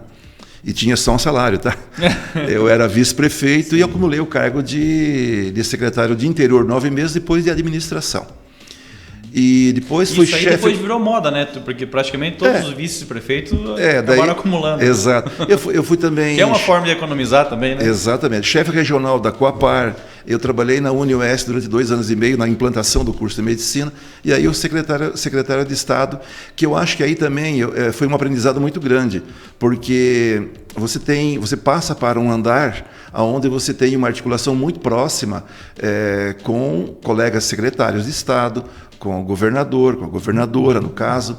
E tinha só um salário, tá? Eu era vice-prefeito e acumulei o cargo de secretário de Interior 9 meses, depois de Administração. E depois fui chefe... depois virou moda, né? Porque praticamente todos os vice-prefeitos acabaram acumulando. Exato. Eu fui também... Que é uma forma de economizar também, né? Exatamente. Chefe regional da Coapar. Eu trabalhei na UniOeste durante 2 anos e meio na implantação do curso de medicina. E aí o secretário de Estado, que eu acho que aí também foi um aprendizado muito grande. Porque você passa para um andar onde você tem uma articulação muito próxima com colegas secretários de Estado, com o governador, com a governadora, no caso,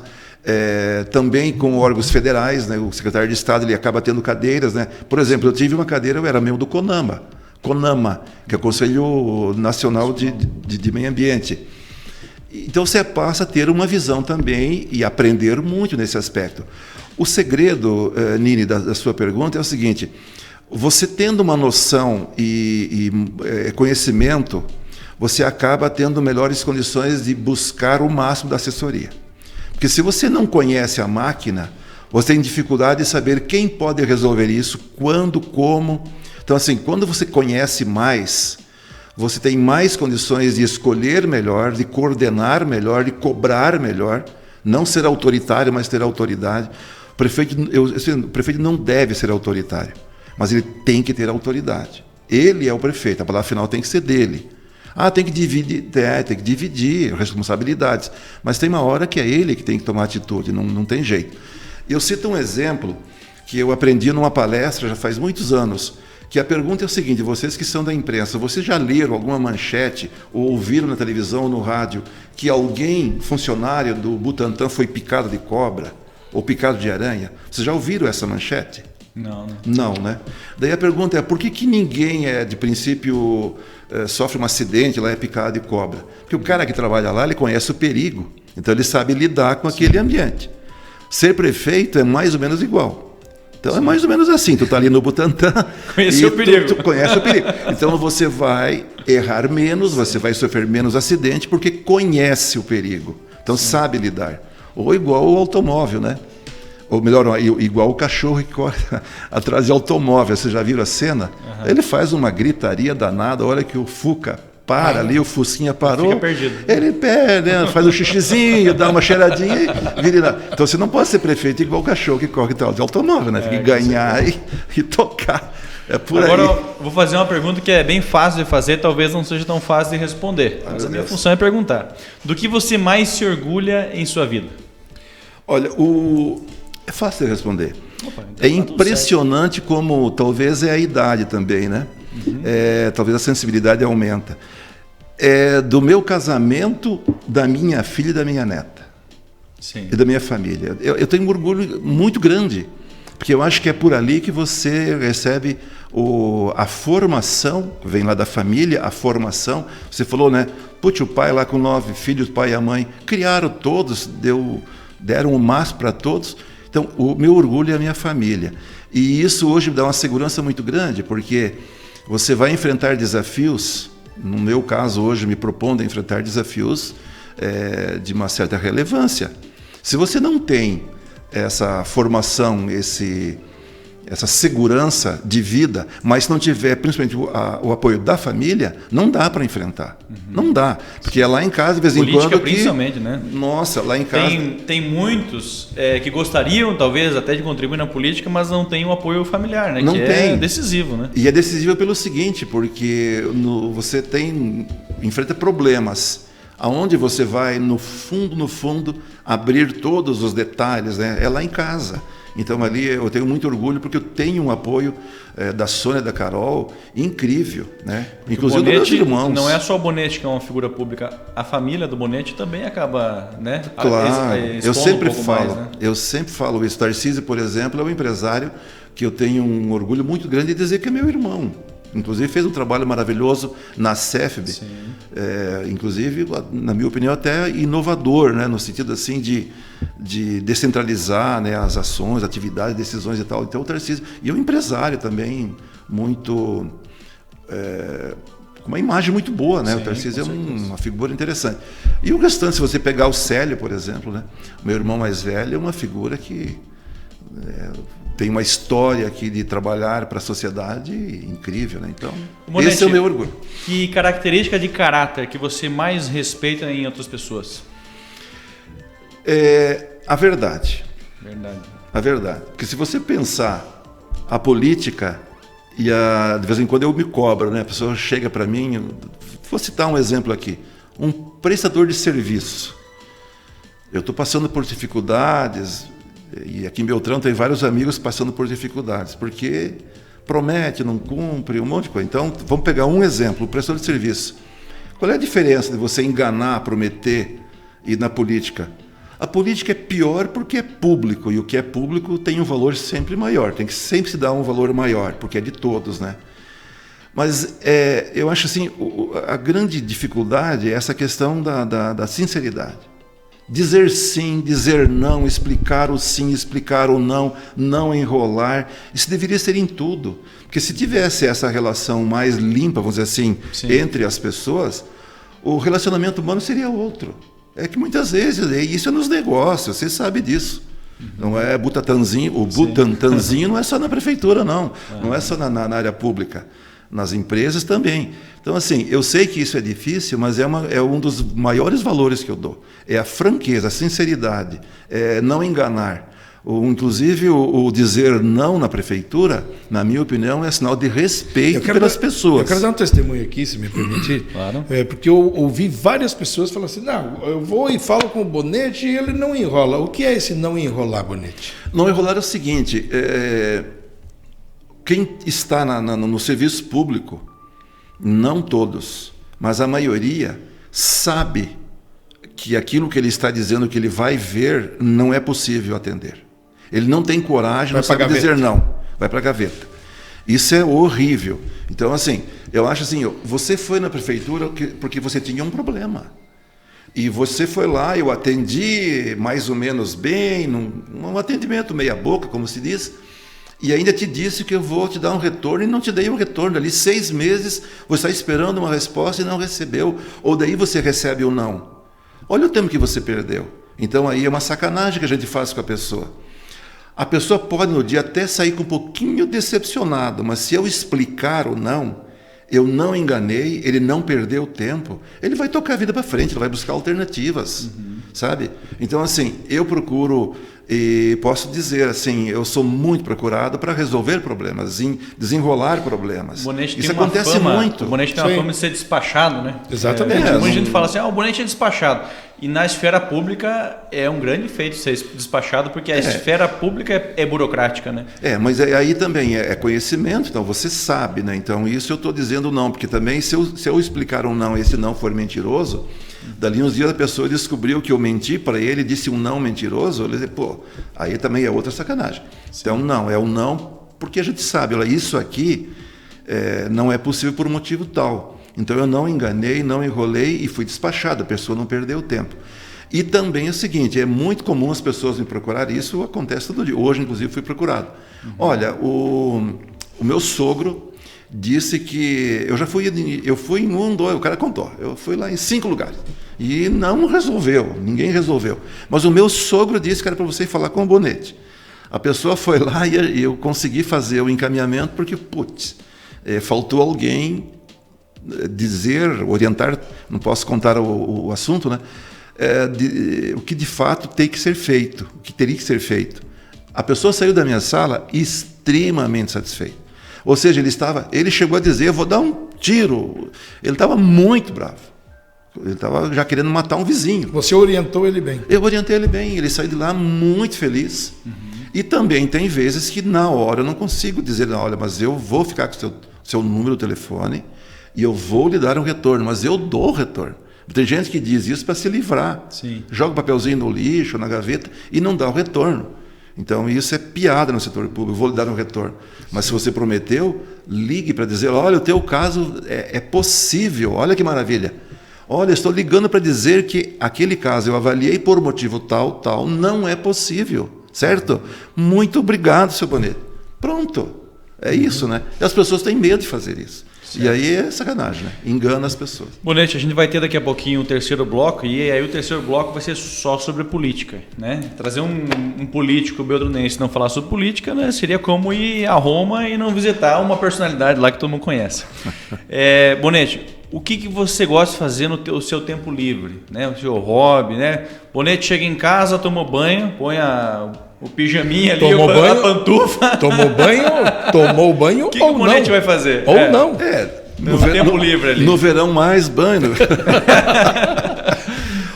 também com órgãos federais, né? O secretário de Estado ele acaba tendo cadeiras, né? Por exemplo, eu tive uma cadeira, eu era membro do CONAMA, que é o Conselho Nacional de Meio Ambiente. Então você passa a ter uma visão também e aprender muito nesse aspecto. O segredo, Nini, da sua pergunta é o seguinte: você tendo uma noção e conhecimento, você acaba tendo melhores condições de buscar o máximo da assessoria. Porque se você não conhece a máquina, você tem dificuldade de saber quem pode resolver isso, quando, como. Então, assim, quando você conhece mais, você tem mais condições de escolher melhor, de coordenar melhor, de cobrar melhor, não ser autoritário, mas ter autoridade. O prefeito não deve ser autoritário, mas ele tem que ter autoridade. Ele é o prefeito, a palavra final tem que ser dele. Tem que dividir responsabilidades, mas tem uma hora que é ele que tem que tomar atitude, não tem jeito. Eu cito um exemplo que eu aprendi numa palestra já faz muitos anos, que a pergunta é o seguinte: vocês que são da imprensa, vocês já leram alguma manchete ou ouviram na televisão ou no rádio que alguém, funcionário do Butantan, foi picado de cobra ou picado de aranha? Vocês já ouviram essa manchete? Não, né? Daí a pergunta é, por que ninguém, de princípio, sofre um acidente, lá é picado de cobra? Porque o cara que trabalha lá, ele conhece o perigo, então ele sabe lidar com aquele ambiente. Ser prefeito é mais ou menos igual. Então é mais ou menos assim, tu tá ali no Butantã conhece o perigo. Tu conhece o perigo. Então você vai errar menos, você vai sofrer menos acidente porque conhece o perigo. Então sabe lidar. Ou igual o automóvel, né? Ou melhor, igual o cachorro que corre atrás de automóvel. Vocês já viram a cena? Uhum. Ele faz uma gritaria danada, a hora que o Fuca para ali, o Fusquinha parou, fica perdido. Ele perde, faz um xixizinho, dá uma cheiradinha e vira lá. Então você não pode ser prefeito igual o cachorro que corre atrás de automóvel, né? Tem que ganhar e tocar. É por Agora, aí. eu vou fazer uma pergunta que é bem fácil de fazer, talvez não seja tão fácil de responder. Mas a minha função é perguntar. Do que você mais se orgulha em sua vida? Olha, é fácil de responder. Opa, então é impressionante como talvez é a idade também, né? Uhum. Talvez a sensibilidade aumenta. Do meu casamento, da minha filha e da minha neta. Sim. E da minha família. Eu tenho um orgulho muito grande, porque eu acho que é por ali que você recebe a formação, vem lá da família, a formação. Você falou, né? Putz, o pai lá com 9 filhos, o pai e a mãe, criaram todos, deram o máximo para todos. Então, o meu orgulho é a minha família. E isso hoje me dá uma segurança muito grande, porque você vai enfrentar desafios. No meu caso, hoje, me propondo a enfrentar desafios de uma certa relevância. Se você não tem essa formação, essa segurança de vida, mas se não tiver, principalmente, o apoio da família, não dá para enfrentar. Uhum. Não dá. Porque é lá em casa, de vez em política, quando... principalmente, né? Nossa, lá em casa... Tem muitos que gostariam, talvez, até de contribuir na política, mas não tem o apoio familiar, né? Não que tem. É decisivo, né? E é decisivo pelo seguinte, porque você enfrenta problemas, aonde você vai, no fundo, abrir todos os detalhes, né? É lá em casa. Então ali eu tenho muito orgulho porque eu tenho um apoio da Sônia e da Carol incrível, né? Porque inclusive dos meus irmãos. Não é só o Bonete que é uma figura pública, a família do Bonete também acaba, né? Claro, eu sempre falo, mais, né? Eu sempre falo isso. Tarcísio, por exemplo, é um empresário que eu tenho um orgulho muito grande de dizer que é meu irmão. Inclusive fez um trabalho maravilhoso na CEFB, inclusive, na minha opinião, até inovador, né? No sentido assim de descentralizar, né, as ações, atividades, decisões e tal. Então o Tarcísio, e um empresário também muito, com uma imagem muito boa, né? Sim, o Tarcísio é uma figura interessante. E o restante, se você pegar o Célio, por exemplo, né? O meu irmão mais velho é uma figura que tem uma história aqui de trabalhar para a sociedade incrível, né? Então, Bonete, esse é o meu orgulho. Que característica de caráter que você mais respeita em outras pessoas? A verdade. Verdade. A verdade. Porque se você pensar a política de vez em quando eu me cobro, né? A pessoa chega para mim, vou citar um exemplo aqui, um prestador de serviço. Eu estou passando por dificuldades. E aqui em Beltrão tem vários amigos passando por dificuldades, porque promete, não cumpre, um monte de coisa. Então, vamos pegar um exemplo, o prestador de serviço. Qual é a diferença de você enganar, prometer e na política? A política é pior porque é público, e o que é público tem um valor sempre maior, tem que sempre se dar um valor maior, porque é de todos, né? Mas eu acho assim, a grande dificuldade é essa questão da sinceridade. Dizer sim, dizer não, explicar o sim, explicar o não, não enrolar. Isso deveria ser em tudo. Porque se tivesse essa relação mais limpa, vamos dizer assim, sim, entre as pessoas, o relacionamento humano seria outro. É que muitas vezes, isso é nos negócios, você sabe disso. Uhum. Não é Butantanzinho, o Butantanzinho não é só na prefeitura, não. Não é só na área pública. Nas empresas também. Então, assim, eu sei que isso é difícil, mas é um dos maiores valores que eu dou. É a franqueza, a sinceridade, não enganar. Inclusive, o dizer não na prefeitura, na minha opinião, é sinal de respeito pelas pessoas. Eu quero dar um testemunho aqui, se me permitir. Claro. Porque eu ouvi várias pessoas falando assim, não, eu vou e falo com o Bonete e ele não enrola. O que é esse não enrolar, Bonete? Não enrolar é o seguinte... Quem está no serviço público, não todos, mas a maioria, sabe que aquilo que ele está dizendo que ele vai ver não é possível atender. Ele não tem coragem, não sabe dizer não. vai para a gaveta. Isso é horrível. Então, assim, eu acho assim, você foi na prefeitura porque você tinha um problema. E você foi lá, eu atendi mais ou menos bem, num atendimento meia boca, como se diz, e ainda te disse que eu vou te dar um retorno, e não te dei um retorno. Ali 6 meses, você está esperando uma resposta e não recebeu, ou daí você recebe ou não. Olha o tempo que você perdeu. Então aí é uma sacanagem que a gente faz com a pessoa. A pessoa pode no dia até sair com um pouquinho decepcionado, mas se eu explicar ou não, eu não enganei, ele não perdeu tempo, ele vai tocar a vida para frente, ele vai buscar alternativas, sabe? Então, assim, eu procuro, e posso dizer assim, eu sou muito procurado para resolver problemas, desenrolar problemas. Isso acontece muito. O Bonetti tem uma fama de ser despachado, né? Exatamente. Muita gente fala assim, o Bonetti é despachado. E na esfera pública é um grande feito ser despachado, porque a esfera pública é burocrática, né? Mas aí também é conhecimento, então você sabe, né? Então isso eu estou dizendo não, porque também se eu explicar um não e esse não for mentiroso, dali uns dias a pessoa descobriu que eu menti para ele, disse um não mentiroso, ele disse, aí também é outra sacanagem. Sim. Então não, é um não, porque a gente sabe, olha, isso aqui não é possível por um motivo tal. Então eu não enganei, não enrolei e fui despachado, a pessoa não perdeu tempo. E também é o seguinte, é muito comum as pessoas me procurarem, isso acontece todo dia. Hoje, inclusive, fui procurado. Olha, o meu sogro disse que eu fui em 1, 2, o cara contou, eu fui lá em 5 lugares e não resolveu, ninguém resolveu. Mas o meu sogro disse que era para você ir falar com o Bonetti. A pessoa foi lá e eu consegui fazer o encaminhamento porque, faltou alguém dizer, orientar, não posso contar o assunto, né? O que de fato tem que ser feito, o que teria que ser feito. A pessoa saiu da minha sala extremamente satisfeita. Ou seja, ele chegou a dizer, eu vou dar um tiro. Ele estava muito bravo. Ele estava já querendo matar um vizinho. Você orientou ele bem? Eu orientei ele bem, ele saiu de lá muito feliz. E também tem vezes que na hora eu não consigo dizer, olha, mas eu vou ficar com o seu número de telefone e eu vou lhe dar um retorno, mas eu dou o retorno. Tem gente que diz isso para se livrar. Sim. Joga o papelzinho no lixo, na gaveta e não dá o retorno. Então isso é piada no setor público, vou lhe dar um retorno. Mas se você prometeu, ligue para dizer, olha, o teu caso é possível, olha que maravilha. Olha, estou ligando para dizer que aquele caso eu avaliei por motivo tal, não é possível, certo? Muito obrigado, seu Bonetti. Pronto, é isso, né? E as pessoas têm medo de fazer isso. Certo. E aí é sacanagem, né? Engana as pessoas. Bonetti, a gente vai ter daqui a pouquinho o terceiro bloco, e aí o terceiro bloco vai ser só sobre política, né? Trazer um político beltranense não falar sobre política, né? Seria como ir a Roma e não visitar uma personalidade lá que todo mundo conhece. Bonetti, o que você gosta de fazer no seu tempo livre, né? O seu hobby, né? Bonetti chega em casa, toma banho, põe o pijaminha ali, a pantufa. Tomou banho o que o Bonetti vai fazer? Ou não. No tempo livre ali. No verão, mais banho.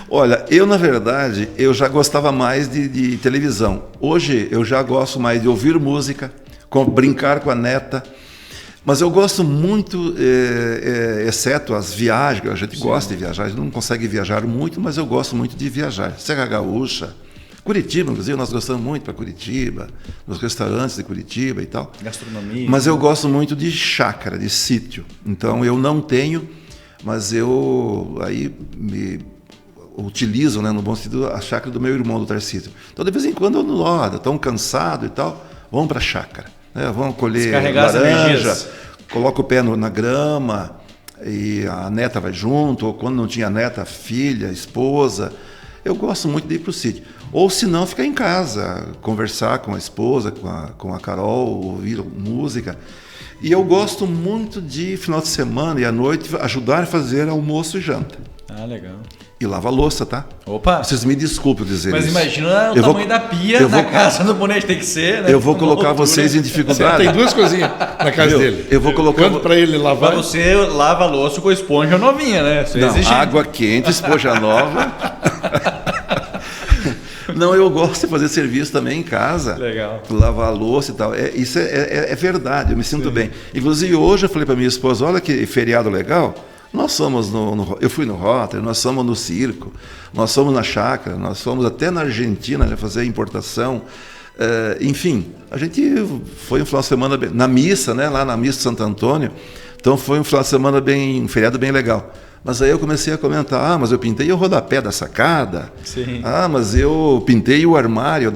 Olha, eu na verdade, eu já gostava mais de televisão. Hoje eu já gosto mais de ouvir música, brincar com a neta. Mas eu gosto muito, exceto as viagens, a gente gosta de viajar, a gente não consegue viajar muito, mas eu gosto muito de viajar. Serra Gaúcha, Curitiba, inclusive, nós gostamos muito para Curitiba, nos restaurantes de Curitiba e tal. Gastronomia. Mas eu gosto muito de chácara, de sítio. Então eu não tenho, mas eu aí me utilizo, né, no bom sentido, a chácara do meu irmão, do Tarcísio. Então de vez em quando eu tão cansado e tal, vamos para a chácara. Vamos colher laranja, coloca o pé na grama e a neta vai junto, ou quando não tinha neta, a filha, a esposa. Eu gosto muito de ir para o sítio. Ou se não, ficar em casa, conversar com a esposa, com a Carol, ouvir música. E eu gosto muito de, final de semana e à noite, ajudar a fazer almoço e janta. Ah, legal. E lava a louça, tá? Opa! Vocês me desculpem dizer mas isso. Mas imagina o tamanho da pia na casa do Bonetti, tem que ser, né? Eu vou colocar vocês em dificuldade. Tem 2 coisinhas na casa dele. Eu vou colocar... Quanto para ele lavar? Pra você lava a louça com esponja novinha, né? Não, água quente, esponja nova. Não, eu gosto de fazer serviço também em casa. Legal. Lavar a louça e tal. Isso é verdade, eu me sinto bem. Inclusive, hoje eu falei para minha esposa, olha que feriado legal. Nós fomos eu fui no Rotary, nós fomos no circo, nós fomos na chácara, nós fomos até na Argentina, né, fazer importação Enfim, a gente foi um final de semana na missa, né? Lá na missa de Santo Antônio. Então foi um final de semana um feriado bem legal. Mas aí eu comecei a comentar, mas eu pintei o rodapé da sacada. Sim. Mas eu pintei o armário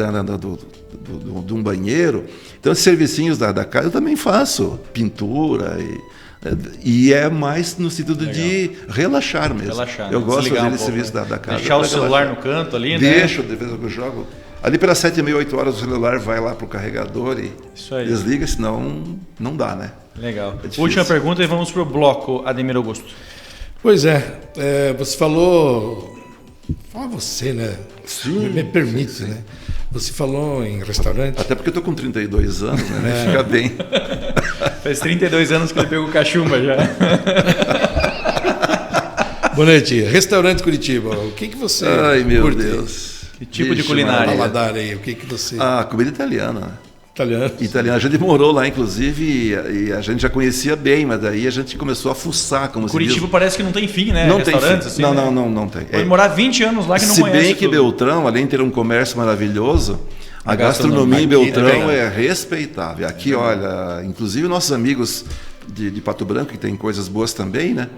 de um banheiro. Então esses servicinhos da casa eu também faço. Pintura e é mais no sentido de relaxar mesmo. Relaxar, eu gosto de fazer esse serviço da casa. Deixar o celular no canto ali, né? Deixo, de vez em quando eu jogo. Ali pelas 7h30, 8 horas o celular vai lá pro carregador e desliga, senão não dá, né? Legal. Última pergunta e vamos pro bloco, Ademir Augusto. Pois você falou... Fala você, né? Sim, me permite, né? Você falou em restaurante. Até porque eu tô com 32 anos, né? Fica bem. Faz 32 anos que ele pegou cachumba já. Bonete, restaurante Curitiba, o que você Ai, meu curte? Deus. Que tipo de culinária? Paladar aí, o que você... Comida italiana. Italiana. A gente morou lá, inclusive, e a gente já conhecia bem, mas daí a gente começou a fuçar, como Curitiba se diz. parece que não tem fim, né? Não tem fim. Assim, Não tem. Pode morar 20 anos lá que não conhece. Se bem que tudo. Beltrão, além de ter um comércio maravilhoso, a gastronomia em Beltrão é respeitável. Aqui, olha, inclusive nossos amigos de Pato Branco, que tem coisas boas também, né?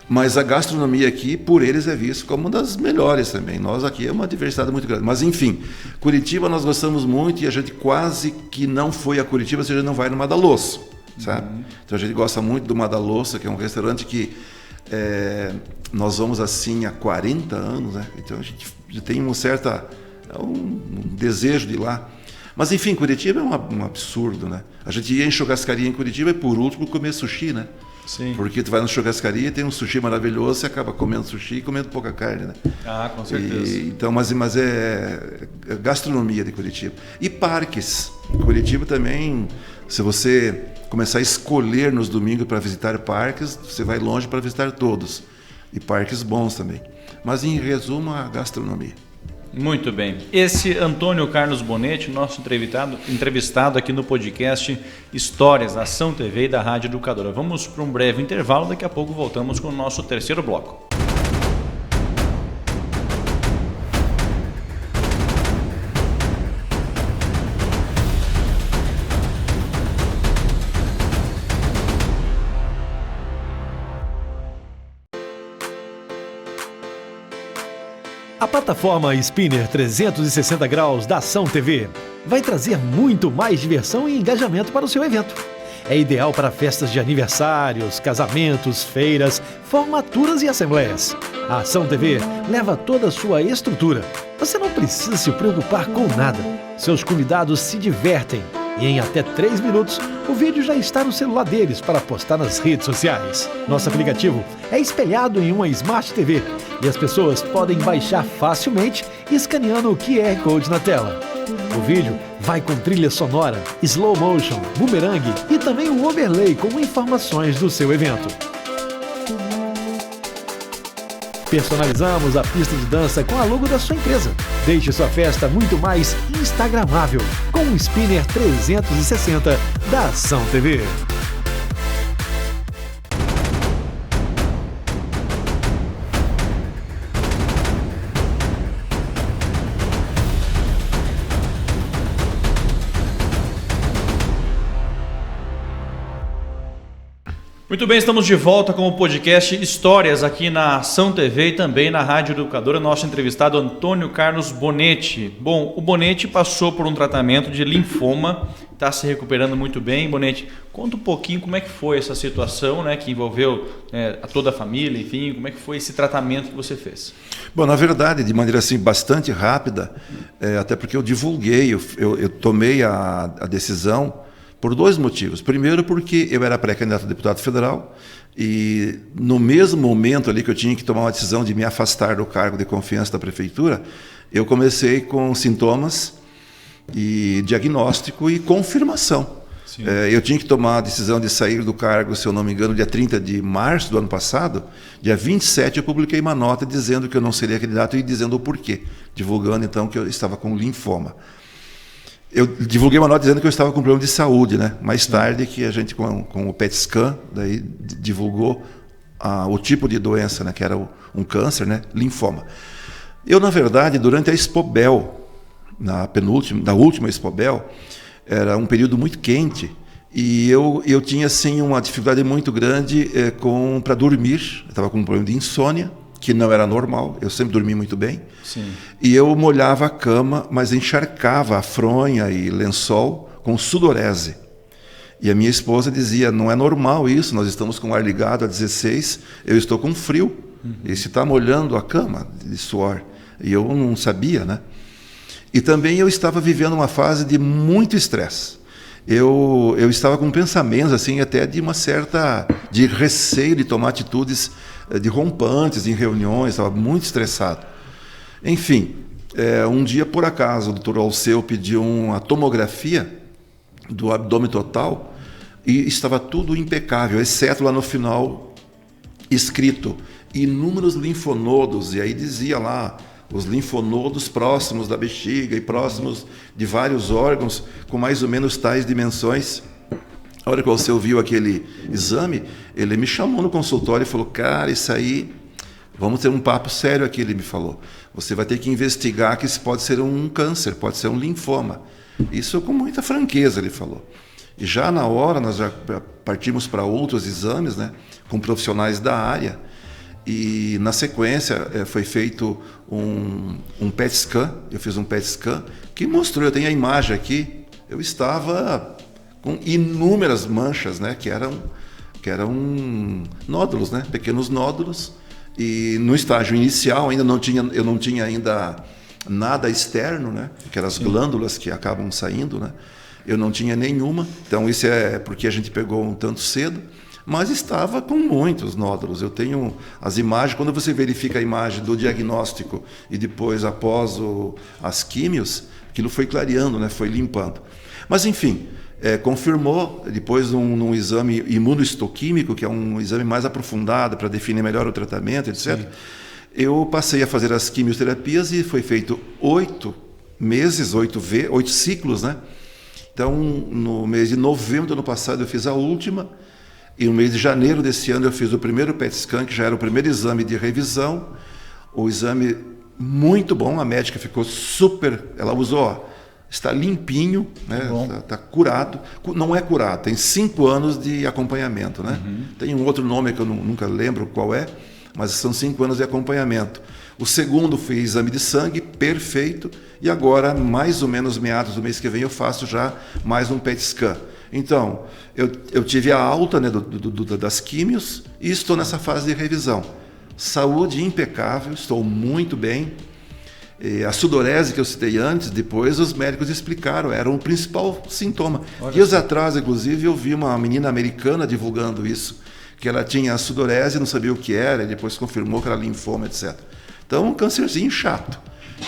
Mas a gastronomia aqui, por eles, é vista como uma das melhores também. Nós aqui é uma diversidade muito grande. Mas, enfim, Curitiba nós gostamos muito e a gente quase que não foi a Curitiba se a gente não vai no Madalosso, sabe? Então a gente gosta muito do Madalosso, que é um restaurante que nós vamos assim há 40 anos, né? Então a gente tem um desejo de ir lá. Mas, enfim, Curitiba é um absurdo, né? A gente ia em churrascaria em Curitiba e, por último, comer sushi, né? Sim. Porque tu vai na churrascaria, tem um sushi maravilhoso, você acaba comendo sushi e comendo pouca carne, né? Com certeza. Então, mas é gastronomia de Curitiba. E parques. Curitiba também, se você começar a escolher nos domingos para visitar parques, você vai longe para visitar todos. E parques bons também. Mas, em resumo, a gastronomia. Muito bem. Esse Antônio Carlos Bonetti, nosso entrevistado aqui no podcast Histórias da Ação TV e da Rádio Educadora. Vamos para um breve intervalo, daqui a pouco voltamos com o nosso terceiro bloco. A plataforma Spinner 360 graus da Ação TV vai trazer muito mais diversão e engajamento para o seu evento. É ideal para festas de aniversários, casamentos, feiras, formaturas e assembleias. A Ação TV leva toda a sua estrutura. Você não precisa se preocupar com nada. Seus convidados se divertem e em até 3 minutos o vídeo já está no celular deles para postar nas redes sociais. Nosso aplicativo é espelhado em uma Smart TV e as pessoas podem baixar facilmente escaneando o QR Code na tela. O vídeo vai com trilha sonora, slow motion, boomerang e também um overlay com informações do seu evento. Personalizamos a pista de dança com a logo da sua empresa. Deixe sua festa muito mais instagramável com o Spinner 360 da Ação TV. Muito bem, estamos de volta com o podcast Histórias aqui na Ação TV e também na Rádio Educadora. Nosso entrevistado Antônio Carlos Bonetti. Bom, o Bonetti passou por um tratamento de linfoma, está se recuperando muito bem. Bonetti, conta um pouquinho como é que foi essa situação, né, que envolveu a toda a família, enfim, como é que foi esse tratamento que você fez? Bom, na verdade, de maneira assim bastante rápida, até porque eu divulguei, eu tomei a decisão por 2 motivos. Primeiro, porque eu era pré-candidato a deputado federal e no mesmo momento ali que eu tinha que tomar uma decisão de me afastar do cargo de confiança da prefeitura, eu comecei com sintomas e diagnóstico e confirmação. Eu tinha que tomar a decisão de sair do cargo, se eu não me engano, dia 30 de março do ano passado. Dia 27 eu publiquei uma nota dizendo que eu não seria candidato e dizendo o porquê, divulgando então que eu estava com linfoma. Eu divulguei uma nota dizendo que eu estava com problema de saúde, né? Mais tarde que a gente com o PET scan daí divulgou o tipo de doença, né? Que era um câncer, né? Linfoma. Eu, na verdade, durante a Expobel, da última Expobel, era um período muito quente e eu tinha assim uma dificuldade muito grande para dormir. Eu estava com um problema de insônia, que não era normal, eu sempre dormi muito bem. Sim. E eu molhava a cama, mas encharcava a fronha e lençol com sudorese. E a minha esposa dizia, não é normal isso, nós estamos com o ar ligado a 16, eu estou com frio, e se está molhando a cama de suor. E eu não sabia, né? E também eu estava vivendo uma fase de muito estresse. Eu estava com pensamentos assim, até de receio de tomar atitudes de rompantes em reuniões, estava muito estressado. Enfim, um dia, por acaso, o doutor Alceu pediu uma tomografia do abdômen total e estava tudo impecável, exceto lá no final, escrito inúmeros linfonodos, e aí dizia lá, os linfonodos próximos da bexiga e próximos de vários órgãos, com mais ou menos tais dimensões. A hora que você ouviu aquele exame, ele me chamou no consultório e falou, cara, isso aí, vamos ter um papo sério aqui, ele me falou. Você vai ter que investigar que isso pode ser um câncer, pode ser um linfoma. Isso com muita franqueza, ele falou. E já na hora, nós já partimos para outros exames, né, com profissionais da área. E na sequência foi feito um PET scan, eu fiz um PET scan, que mostrou, eu tenho a imagem aqui, eu estava com inúmeras manchas, né, que eram nódulos, né, pequenos nódulos, e no estágio inicial eu não tinha ainda nada externo, né, que eram as glândulas que acabam saindo, né, eu não tinha nenhuma, então isso é porque a gente pegou um tanto cedo, mas estava com muitos nódulos. Eu tenho as imagens, quando você verifica a imagem do diagnóstico e depois após as químios, aquilo foi clareando, né? Foi limpando. Mas enfim, confirmou, depois num exame imunohistoquímico, que é um exame mais aprofundado para definir melhor o tratamento, etc. Sim. Eu passei a fazer as quimioterapias e foi feito 8 meses, 8 ciclos, né? Então, no mês de novembro do ano passado, eu fiz a última. E no mês de janeiro desse ano eu fiz o primeiro PET scan, que já era o primeiro exame de revisão. O exame muito bom, a médica ficou super... Ela usou, está limpinho, né? Está curado. Não é curado, tem 5 anos de acompanhamento, né? Tem um outro nome que eu nunca lembro qual é, mas são 5 anos de acompanhamento. O segundo foi exame de sangue, perfeito. E agora, mais ou menos meados do mês que vem, eu faço já mais um PET scan. Então, eu tive a alta, né, das químios e estou nessa fase de revisão. Saúde impecável, estou muito bem. E a sudorese que eu citei antes, depois os médicos explicaram, era o principal sintoma. Dias atrás, inclusive, eu vi uma menina americana divulgando isso, que ela tinha a sudorese, não sabia o que era, e depois confirmou que era linfoma, etc. Então, um câncerzinho chato.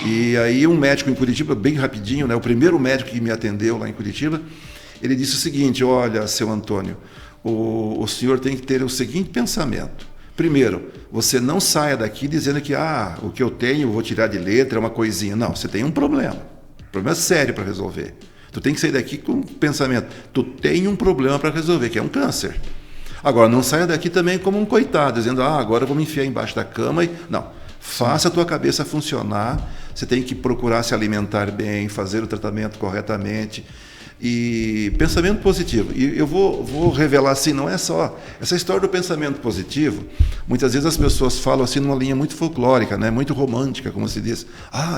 E aí um médico em Curitiba, bem rapidinho, né, o primeiro médico que me atendeu lá em Curitiba, ele disse o seguinte, olha, seu Antônio, o senhor tem que ter o seguinte pensamento. Primeiro, você não saia daqui dizendo que o que eu tenho eu vou tirar de letra, é uma coisinha. Não, você tem um problema sério para resolver. Tu tem que sair daqui com o pensamento, tu tem um problema para resolver, que é um câncer. Agora, não saia daqui também como um coitado, dizendo, agora eu vou me enfiar embaixo da cama. Não, faça a tua cabeça funcionar, você tem que procurar se alimentar bem, fazer o tratamento corretamente. E pensamento positivo. E eu vou revelar assim, não é só... Essa história do pensamento positivo, muitas vezes as pessoas falam assim numa linha muito folclórica, né? Muito romântica, como se diz.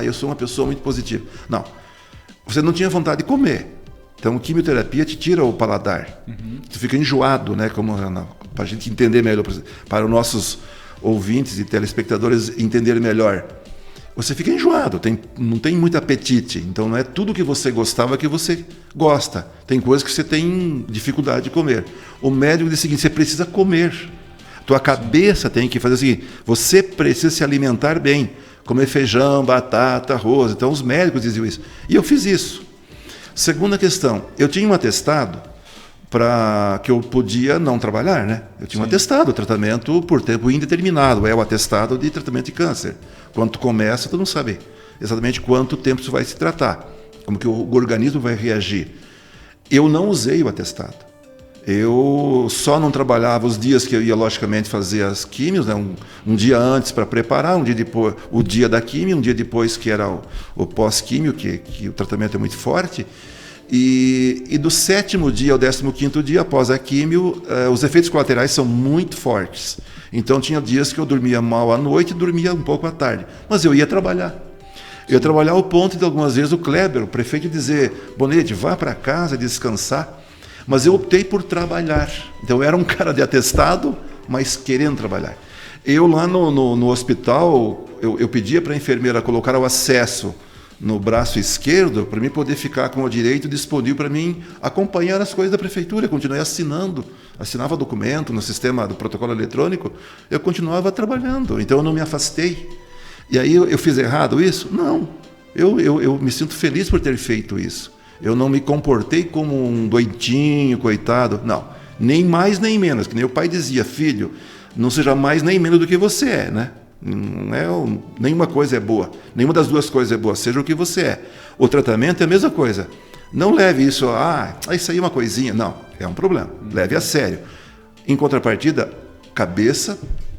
Eu sou uma pessoa muito positiva. Não. Você não tinha vontade de comer. Então, quimioterapia te tira o paladar. Tu fica enjoado, né? Para a gente entender melhor, para os nossos ouvintes e telespectadores entenderem melhor. Você fica enjoado, não tem muito apetite. Então não é tudo que você gostava que você gosta. Tem coisas que você tem dificuldade de comer. O médico diz o seguinte, você precisa comer. Tua cabeça tem que fazer o seguinte, você precisa se alimentar bem. Comer feijão, batata, arroz. Então os médicos diziam isso. E eu fiz isso. Segunda questão, eu tinha um atestado para que eu podia não trabalhar, né? Eu tinha um atestado, tratamento por tempo indeterminado, é o atestado de tratamento de câncer. Quando tu começa, tu não sabe exatamente quanto tempo tu vai se tratar, como que o organismo vai reagir. Eu não usei o atestado. Eu só não trabalhava os dias que eu ia, logicamente, fazer as químios, né? Um dia antes para preparar, um dia depois, o dia da químio, um dia depois que era o pós-químio, que o tratamento é muito forte. E do 7º dia ao 15º dia após a químio, os efeitos colaterais são muito fortes. Então tinha dias que eu dormia mal à noite e dormia um pouco à tarde. Mas eu ia trabalhar. Eu ia trabalhar ao ponto de algumas vezes o Kleber, o prefeito, dizer: Bonete, vá para casa descansar. Mas eu optei por trabalhar. Então eu era um cara de atestado, mas querendo trabalhar. Eu lá no hospital, eu pedia para a enfermeira colocar o acesso no braço esquerdo para mim poder ficar com o direito disponível para mim acompanhar as coisas da prefeitura. Eu continuei assinava documento no sistema do protocolo eletrônico, eu continuava trabalhando. Então eu não me afastei. E aí eu fiz errado isso? Não. Eu me sinto feliz por ter feito isso. Eu não me comportei como um doentinho, coitado. Não, nem mais nem menos. Que nem o pai dizia: filho, não seja mais nem menos do que você é, né? Não é, nenhuma coisa é boa. Nenhuma das duas coisas é boa, seja o que você é. O tratamento é a mesma coisa. Não leve isso isso aí é uma coisinha. Não, é um problema. Leve a sério. Em contrapartida, cabeça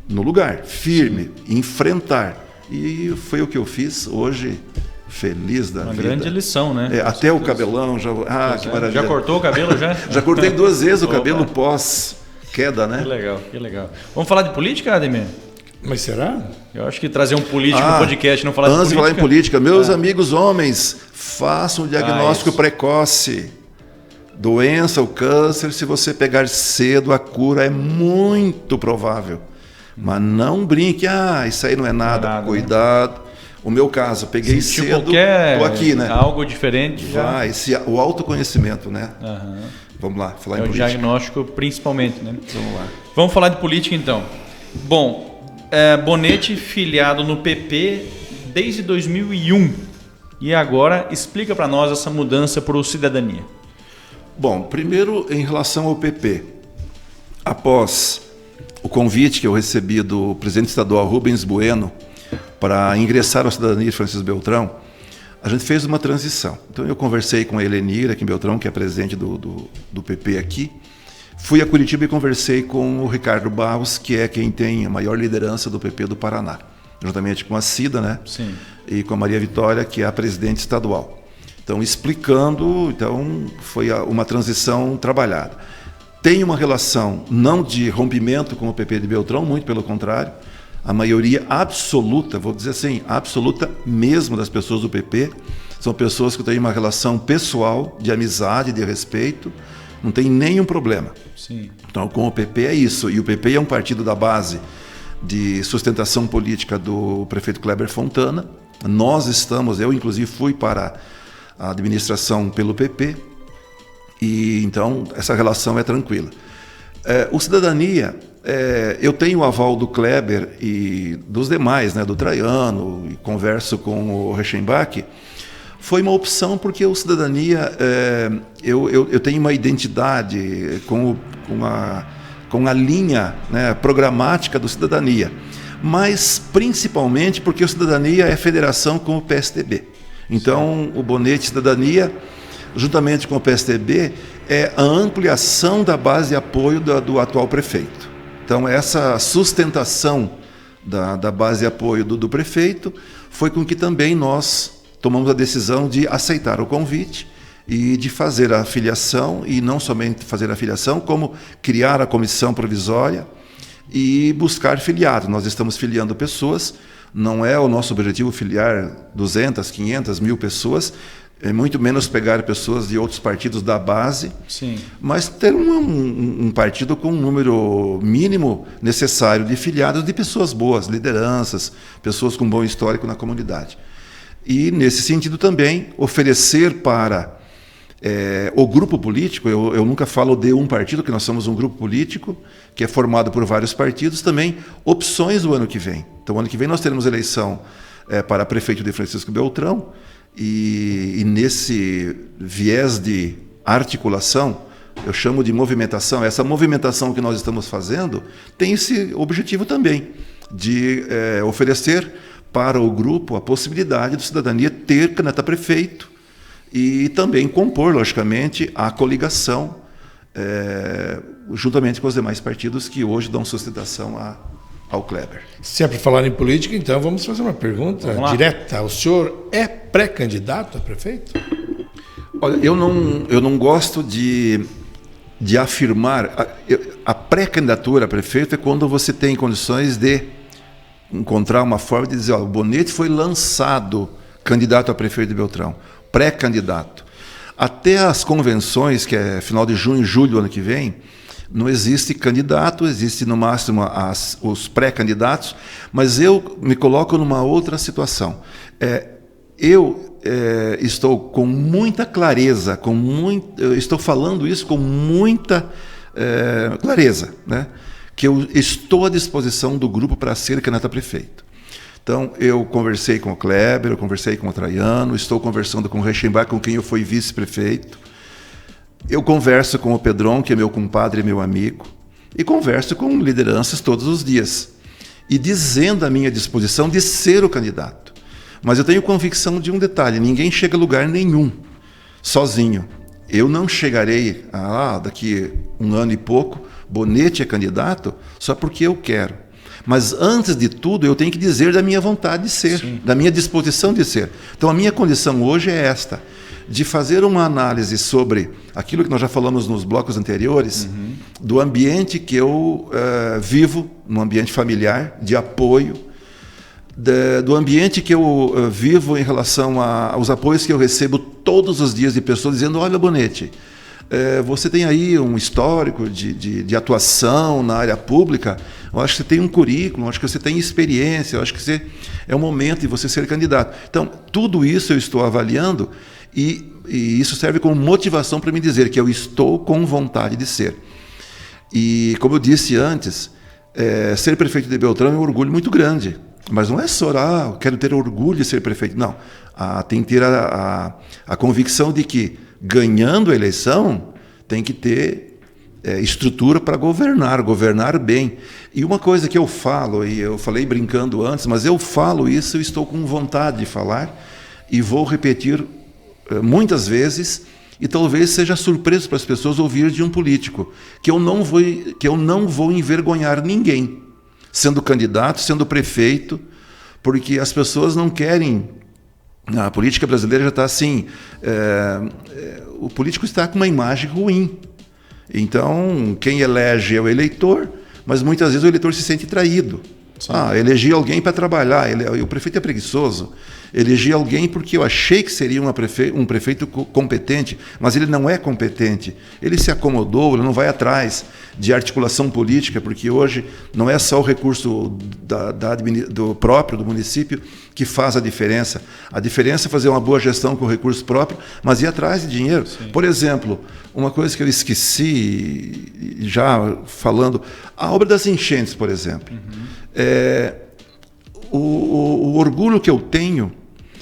no lugar, firme, enfrentar. E foi o que eu fiz hoje. Feliz da vida. Uma grande lição, né? Até o cabelão já. Que maravilha. Já cortou o cabelo já? Já cortei 2 vezes o cabelo pós-queda, né? Que legal. Vamos falar de política, Ademir? Mas será? Eu acho que trazer um político no podcast, não falar de política. Antes de falar em política, meus amigos homens, façam um diagnóstico precoce. Doença, o câncer, se você pegar cedo, a cura é muito provável. Mas não brinque, isso aí não é nada. Cuidado. Né? O meu caso, peguei cedo, estou aqui, né? Algo diferente. O autoconhecimento, né? Uhum. Vamos lá, falar em política. É o diagnóstico principalmente, né? Vamos lá. Vamos falar de política então. Bom, Bonete filiado no PP desde 2001. E agora explica para nós essa mudança para o Cidadania. Bom, primeiro em relação ao PP. Após o convite que eu recebi do presidente estadual Rubens Bueno para ingressar à Cidadania de Francisco Beltrão, a gente fez uma transição. Então eu conversei com a Helenira aqui em Beltrão, que é presidente do PP aqui. Fui a Curitiba e conversei com o Ricardo Barros, que é quem tem a maior liderança do PP do Paraná, juntamente com a Cida, né? Sim. E com a Maria Vitória, que é a presidente estadual. Então, explicando, foi uma transição trabalhada. Tem uma relação não de rompimento com o PP de Beltrão, muito pelo contrário. A maioria absoluta, vou dizer assim, absoluta mesmo das pessoas do PP, são pessoas que têm uma relação pessoal, de amizade, de respeito, não tem nenhum problema. Sim. Então, com o PP é isso. E o PP é um partido da base de sustentação política do prefeito Kleber Fontana. Eu inclusive fui para a administração pelo PP, e então essa relação é tranquila. O Cidadania, eu tenho o aval do Kleber e dos demais, né, do Traiano, e converso com o Reichenbach. Foi uma opção porque o Cidadania, eu tenho uma identidade com a linha, né, programática do Cidadania, mas principalmente porque o Cidadania é federação com o PSDB. Então, o Bonete Cidadania, juntamente com o PSDB, é a ampliação da base de apoio do atual prefeito. Então, essa sustentação da base de apoio do prefeito foi com que também nós tomamos a decisão de aceitar o convite e de fazer a filiação, e não somente fazer a filiação, como criar a comissão provisória e buscar filiados. Nós estamos filiando pessoas, não é o nosso objetivo filiar 200, 500, 1.000 pessoas, é muito menos pegar pessoas de outros partidos da base. Sim. Mas ter um partido com um número mínimo necessário de filiados, de pessoas boas, lideranças, pessoas com bom histórico na comunidade. E, nesse sentido também, oferecer para o grupo político, eu nunca falo de um partido, que nós somos um grupo político, que é formado por vários partidos, também opções do ano que vem. Então, ano que vem nós teremos eleição para prefeito de Francisco Beltrão, e nesse viés de articulação, eu chamo de movimentação, essa movimentação que nós estamos fazendo tem esse objetivo também, de oferecer para o grupo a possibilidade do Cidadania ter candidato a prefeito e também compor, logicamente, a coligação juntamente com os demais partidos que hoje dão sustentação ao Kleber. Se é para falar em política, então vamos fazer uma pergunta direta. O senhor é pré-candidato a prefeito? Olha, eu não gosto de afirmar. A pré-candidatura a prefeito é quando você tem condições de encontrar uma forma de dizer, o Bonetti foi lançado candidato a prefeito de Beltrão, pré-candidato. Até as convenções, que é final de junho e julho do ano que vem, não existe candidato, existe no máximo os pré-candidatos, mas eu me coloco numa outra situação. Eu estou com muita clareza, eu estou falando isso com muita clareza, né? Que eu estou à disposição do grupo para ser candidato a prefeito. Então, eu conversei com o Kleber, eu conversei com o Traiano, estou conversando com o Reichenbach, com quem eu fui vice-prefeito. Eu converso com o Pedron, que é meu compadre e meu amigo, e converso com lideranças todos os dias, e dizendo a minha disposição de ser o candidato. Mas eu tenho convicção de um detalhe, ninguém chega a lugar nenhum sozinho. Eu não chegarei daqui um ano e pouco, Bonetti é candidato, só porque eu quero. Mas, antes de tudo, eu tenho que dizer da minha vontade de ser, sim, da minha disposição de ser. Então, a minha condição hoje é esta, de fazer uma análise sobre aquilo que nós já falamos nos blocos anteriores, do ambiente que eu vivo, no ambiente familiar, de apoio, do ambiente que eu vivo em relação aos apoios que eu recebo todos os dias de pessoas dizendo, olha, Bonetti, você tem aí um histórico de atuação na área pública, eu acho que você tem um currículo, eu acho que você tem experiência, eu acho que é o momento de você ser candidato. Então, tudo isso eu estou avaliando e isso serve como motivação para me dizer que eu estou com vontade de ser. E, como eu disse antes, ser prefeito de Beltrão é um orgulho muito grande. Mas não é só, eu quero ter orgulho de ser prefeito. Não, tem que ter a convicção de que, ganhando a eleição, tem que ter estrutura para governar bem. E uma coisa que eu falo, e eu falei brincando antes, mas eu falo isso, eu estou com vontade de falar, e vou repetir muitas vezes, e talvez seja surpresa para as pessoas ouvir de um político, que eu não vou envergonhar ninguém, sendo candidato, sendo prefeito, porque as pessoas não querem. A política brasileira já está assim, o político está com uma imagem ruim. Então, quem elege é o eleitor, mas muitas vezes o eleitor se sente traído. Elegi alguém para trabalhar, o prefeito é preguiçoso. Elegi alguém porque eu achei que seria um prefeito competente, mas ele não é competente. Ele se acomodou, ele não vai atrás de articulação política, porque hoje não é só o recurso do próprio, do município, que faz a diferença. A diferença é fazer uma boa gestão com o recurso próprio, mas ir atrás de dinheiro. Sim. Por exemplo, uma coisa que eu esqueci, já falando, a obra das enchentes, por exemplo. O orgulho que eu tenho.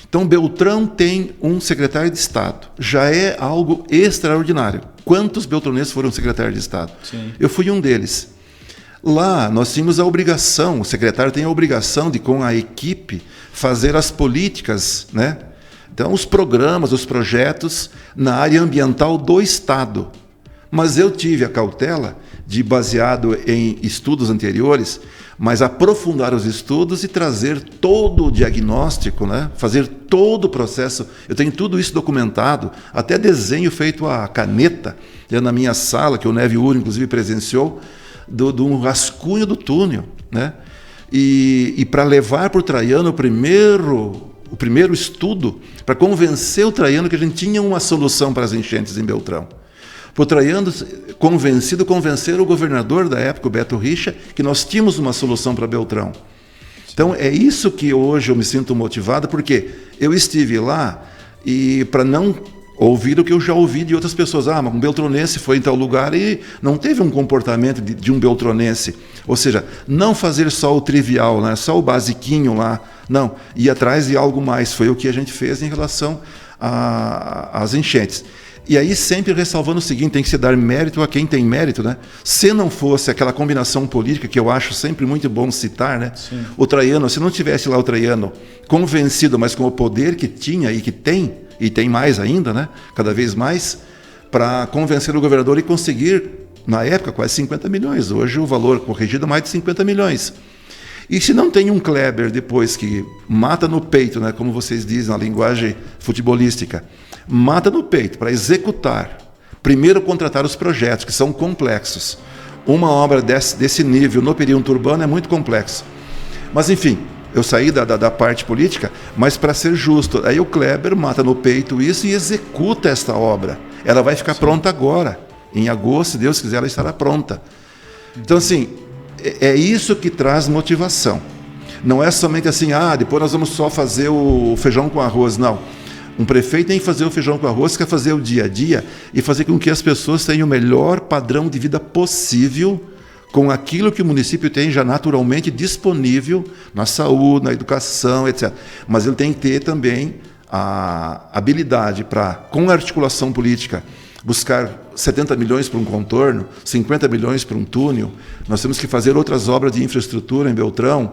Então, Beltrão tem um secretário de Estado. Já é algo extraordinário. Quantos beltronenses foram secretários de Estado? Sim. Eu fui um deles. Lá, nós tínhamos a obrigação, o secretário tem a obrigação de, com a equipe, fazer as políticas, né? Então, os programas, os projetos na área ambiental do Estado. Mas eu tive a cautela de, baseado em estudos anteriores, mas aprofundar os estudos e trazer todo o diagnóstico, né? Fazer todo o processo. Eu tenho tudo isso documentado, até desenho feito à caneta, na minha sala, que o Neve Uro, inclusive, presenciou, de um rascunho do túnel, né? E para levar para o Traiano o primeiro estudo, para convencer o Traiano que a gente tinha uma solução para as enchentes em Beltrão. Para o Traiano, convencer o governador da época, o Beto Richa, que nós tínhamos uma solução para Beltrão. Então, é isso que hoje eu me sinto motivado, porque eu estive lá e para não ouvir o que eu já ouvi de outras pessoas. Mas um beltronense foi em tal lugar e não teve um comportamento de um beltronense. Ou seja, não fazer só o trivial, né? Só o basiquinho lá. Não, ir atrás de algo mais. Foi o que a gente fez em relação às enchentes. E aí sempre ressalvando o seguinte, tem que se dar mérito a quem tem mérito, né? Se não fosse aquela combinação política, que eu acho sempre muito bom citar, né? Sim. O Traiano, se não tivesse lá o Traiano convencido, mas com o poder que tinha e que tem mais ainda, né? Cada vez mais, para convencer o governador e conseguir, na época, quase 50 milhões. Hoje o valor corrigido é mais de 50 milhões. E se não tem um Kleber depois que mata no peito, né, como vocês dizem na linguagem futebolística, mata no peito para executar, primeiro contratar os projetos, que são complexos. Uma obra desse nível no período urbano é muito complexo. Mas enfim, eu saí da parte política, mas para ser justo, aí o Kleber mata no peito isso e executa esta obra. Ela vai ficar pronta agora. Em agosto, se Deus quiser, ela estará pronta. Então assim, é isso que traz motivação. Não é somente assim, depois nós vamos só fazer o feijão com arroz. Não. Um prefeito tem que fazer o feijão com arroz, quer fazer o dia a dia e fazer com que as pessoas tenham o melhor padrão de vida possível com aquilo que o município tem já naturalmente disponível na saúde, na educação, etc. Mas ele tem que ter também a habilidade para, com a articulação política, buscar 70 milhões para um contorno, 50 milhões para um túnel. Nós temos que fazer outras obras de infraestrutura em Beltrão,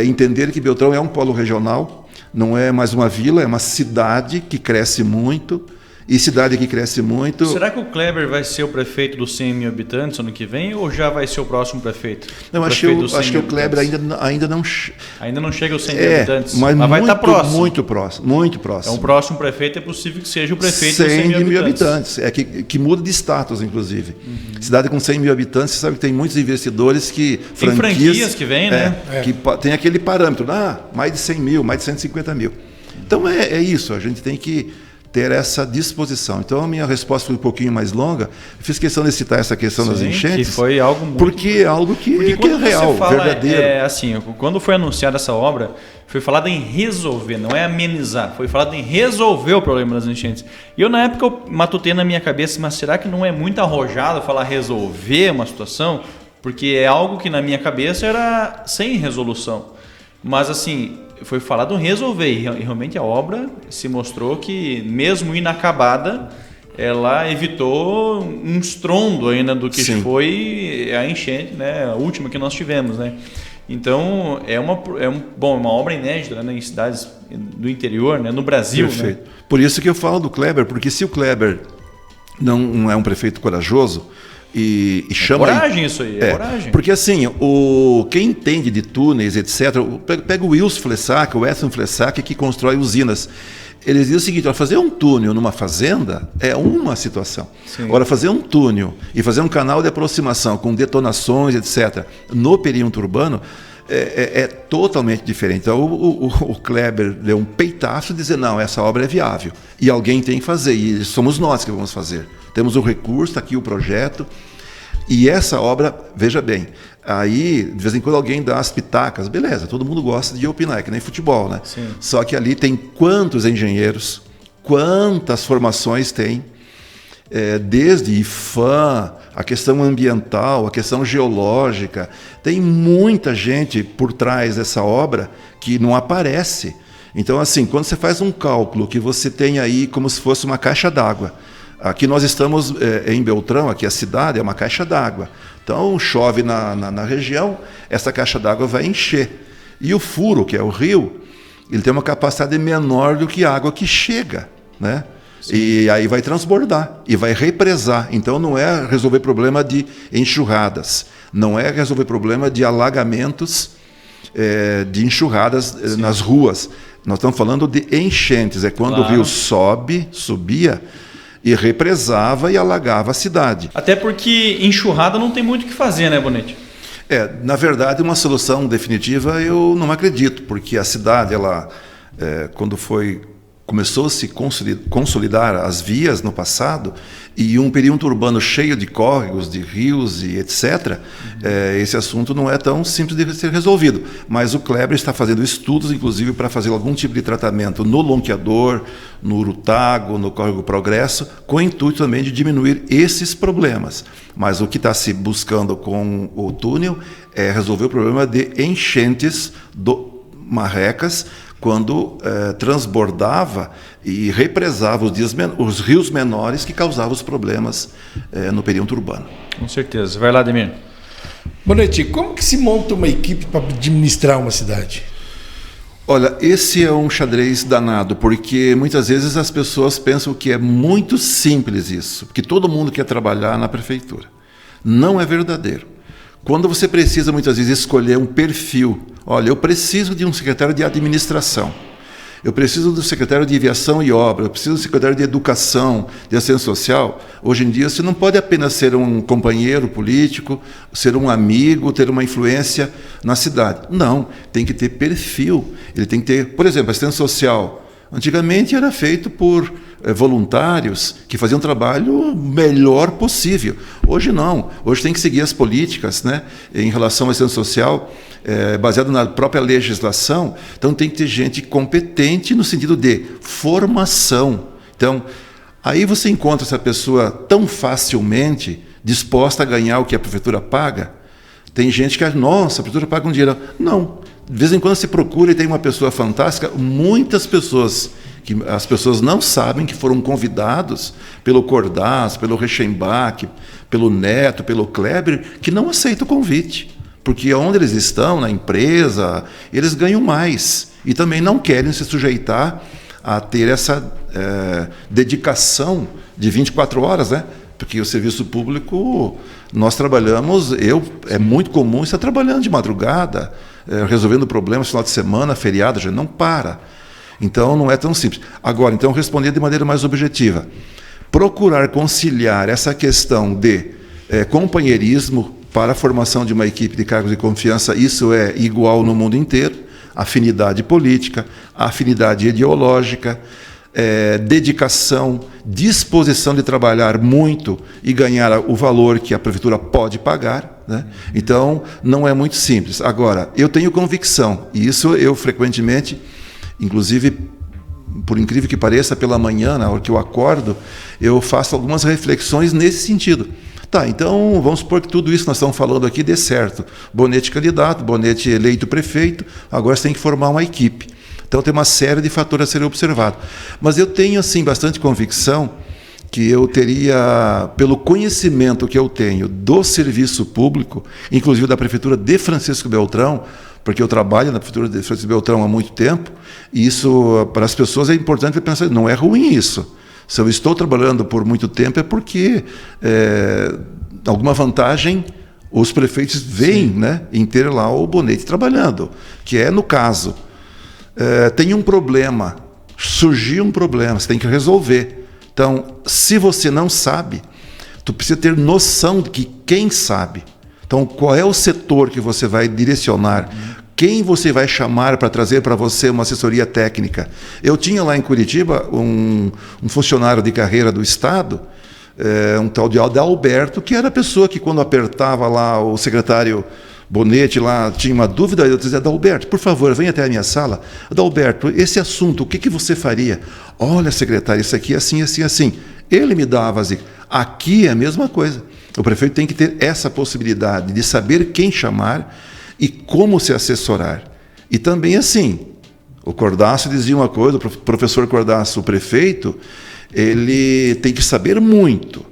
entender que Beltrão é um polo regional, não é mais uma vila, é uma cidade que cresce muito. E cidade que cresce muito... Será que o Kleber vai ser o prefeito dos 100 mil habitantes ano que vem ou já vai ser o próximo prefeito? Não, acho que o Kleber ainda não... Ainda não chega aos 100 mil habitantes, mas vai estar próximo. Muito próximo. Então o próximo prefeito é possível que seja o prefeito dos 100 mil habitantes. Que muda de status, inclusive. Cidade com 100 mil habitantes, você sabe que tem muitos investidores que... Tem franquias que vêm, né? Que tem aquele parâmetro, mais de 100 mil, mais de 150 mil. Então é isso, a gente tem que ter essa disposição. Então a minha resposta foi um pouquinho mais longa. Eu fiz questão de citar essa questão das enchentes. Que foi algo muito... Porque é algo que é real, verdadeiro. Assim, quando foi anunciada essa obra, foi falado em resolver, não é amenizar. Foi falado em resolver o problema das enchentes. E eu, na época, eu matutei na minha cabeça, mas será que não é muito arrojado falar resolver uma situação? Porque é algo que na minha cabeça era sem resolução. Mas assim, foi falado resolver e realmente a obra se mostrou que, mesmo inacabada, ela evitou um estrondo ainda do que foi a enchente, né, a última que nós tivemos, né? Então é uma obra inédita, né, em cidades do interior, né, no Brasil. Perfeito. Né? Por isso que eu falo do Kleber, porque se o Kleber não é um prefeito corajoso, e chama coragem isso aí, coragem. Porque assim, quem entende de túneis, etc., pega o Wilson Flessac, o Edson Flessac, que constrói usinas. Eles dizem o seguinte: fazer um túnel numa fazenda é uma situação. Sim. Agora, fazer um túnel e fazer um canal de aproximação com detonações, etc., no perímetro urbano, é totalmente diferente. Então, o Kleber deu um peitaço e dizer, não, essa obra é viável. E alguém tem que fazer, e somos nós que vamos fazer. Temos o recurso, está aqui o projeto. E essa obra, veja bem, aí de vez em quando alguém dá as pitacas, beleza, todo mundo gosta de opinar, é que nem futebol, né? Sim. Só que ali tem quantos engenheiros, quantas formações tem, desde IFAM, a questão ambiental, a questão geológica, tem muita gente por trás dessa obra que não aparece. Então, assim, quando você faz um cálculo que você tem aí como se fosse uma caixa d'água, aqui nós estamos em Beltrão, aqui a cidade é uma caixa d'água. Então, chove na região, essa caixa d'água vai encher. E o furo, que é o rio, ele tem uma capacidade menor do que a água que chega, né? Sim. E aí vai transbordar e vai represar. Então, não é resolver problema de enxurradas, não é resolver problema de alagamentos, de enxurradas nas ruas. Nós estamos falando de enchentes, é quando o rio subia, e represava e alagava a cidade. Até porque enxurrada não tem muito o que fazer, né, Bonetti? Na verdade, uma solução definitiva eu não acredito, porque a cidade, quando começou a se consolidar as vias no passado, e um perímetro urbano cheio de córregos, de rios e etc., esse assunto não é tão simples de ser resolvido. Mas o Kleber está fazendo estudos, inclusive, para fazer algum tipo de tratamento no Lonqueador, no Urutago, no Córrego Progresso, com o intuito também de diminuir esses problemas. Mas o que está se buscando com o túnel é resolver o problema de enchentes marrecas, quando transbordava e represava os rios menores que causavam os problemas no perímetro urbano. Com certeza. Vai lá, Ademir. Bonetti, como que se monta uma equipe para administrar uma cidade? Olha, esse é um xadrez danado, porque muitas vezes as pessoas pensam que é muito simples isso, que todo mundo quer trabalhar na prefeitura. Não é verdadeiro. Quando você precisa muitas vezes escolher um perfil, olha, eu preciso de um secretário de administração, eu preciso do secretário de aviação e obra, eu preciso do secretário de educação, de assistência social. Hoje em dia você não pode apenas ser um companheiro político, ser um amigo, ter uma influência na cidade. Não, tem que ter perfil. Ele tem que ter, por exemplo, assistência social. Antigamente era feito por voluntários que faziam um trabalho melhor possível. Hoje não. Hoje tem que seguir as políticas, né, em relação à assistência social, baseado na própria legislação. Então tem que ter gente competente no sentido de formação. Então, aí você encontra essa pessoa tão facilmente disposta a ganhar o que a prefeitura paga. Tem gente que acha, nossa, a prefeitura paga um dinheiro. Não. De vez em quando se procura e tem uma pessoa fantástica. Muitas pessoas, que as pessoas não sabem que foram convidados pelo Cordaz, pelo Reichenbach, pelo Neto, pelo Kleber, que não aceitam o convite. Porque onde eles estão, na empresa, eles ganham mais. E também não querem se sujeitar a ter essa dedicação de 24 horas, né? Porque o serviço público, nós trabalhamos, é muito comum estar trabalhando de madrugada, resolvendo problemas no final de semana, feriado, já não para. Então não é tão simples. Agora, então, responder de maneira mais objetiva. Procurar conciliar essa questão de companheirismo para a formação de uma equipe de cargos de confiança, isso é igual no mundo inteiro, afinidade política, afinidade ideológica, dedicação, disposição de trabalhar muito e ganhar o valor que a prefeitura pode pagar, né? Então, não é muito simples. Agora, eu tenho convicção, e isso eu frequentemente, inclusive, por incrível que pareça, pela manhã, na hora que eu acordo, eu faço algumas reflexões nesse sentido. Tá, então vamos supor que tudo isso que nós estamos falando aqui dê certo. Bonete candidato, Bonete eleito prefeito, agora você tem que formar uma equipe. Então tem uma série de fatores a serem observados. Mas eu tenho, assim, bastante convicção que eu teria, pelo conhecimento que eu tenho do serviço público, inclusive da Prefeitura de Francisco Beltrão, porque eu trabalho na Prefeitura de Francisco Beltrão há muito tempo, e isso, para as pessoas, é importante pensar, não é ruim isso. Se eu estou trabalhando por muito tempo é porque alguma vantagem os prefeitos veem, né, em ter lá o Bonete trabalhando, que é no caso. Tem um problema, surgiu um problema, você tem que resolver. Então, se você não sabe, tu precisa ter noção de que quem sabe. Então, qual é o setor que você vai direcionar? Quem você vai chamar para trazer para você uma assessoria técnica? Eu tinha lá em Curitiba um funcionário de carreira do Estado, um tal de Adalberto, que era a pessoa que, quando apertava lá o secretário Bonete, lá tinha uma dúvida, eu dizia, Adalberto, por favor, venha até a minha sala. Adalberto, esse assunto, o que você faria? Olha, secretário, isso aqui é assim, assim, assim. Ele me dava as dicas. Aqui é a mesma coisa. O prefeito tem que ter essa possibilidade de saber quem chamar e como se assessorar. E também assim, o Cordaço dizia uma coisa, o professor Cordaço, o prefeito, ele tem que saber muito,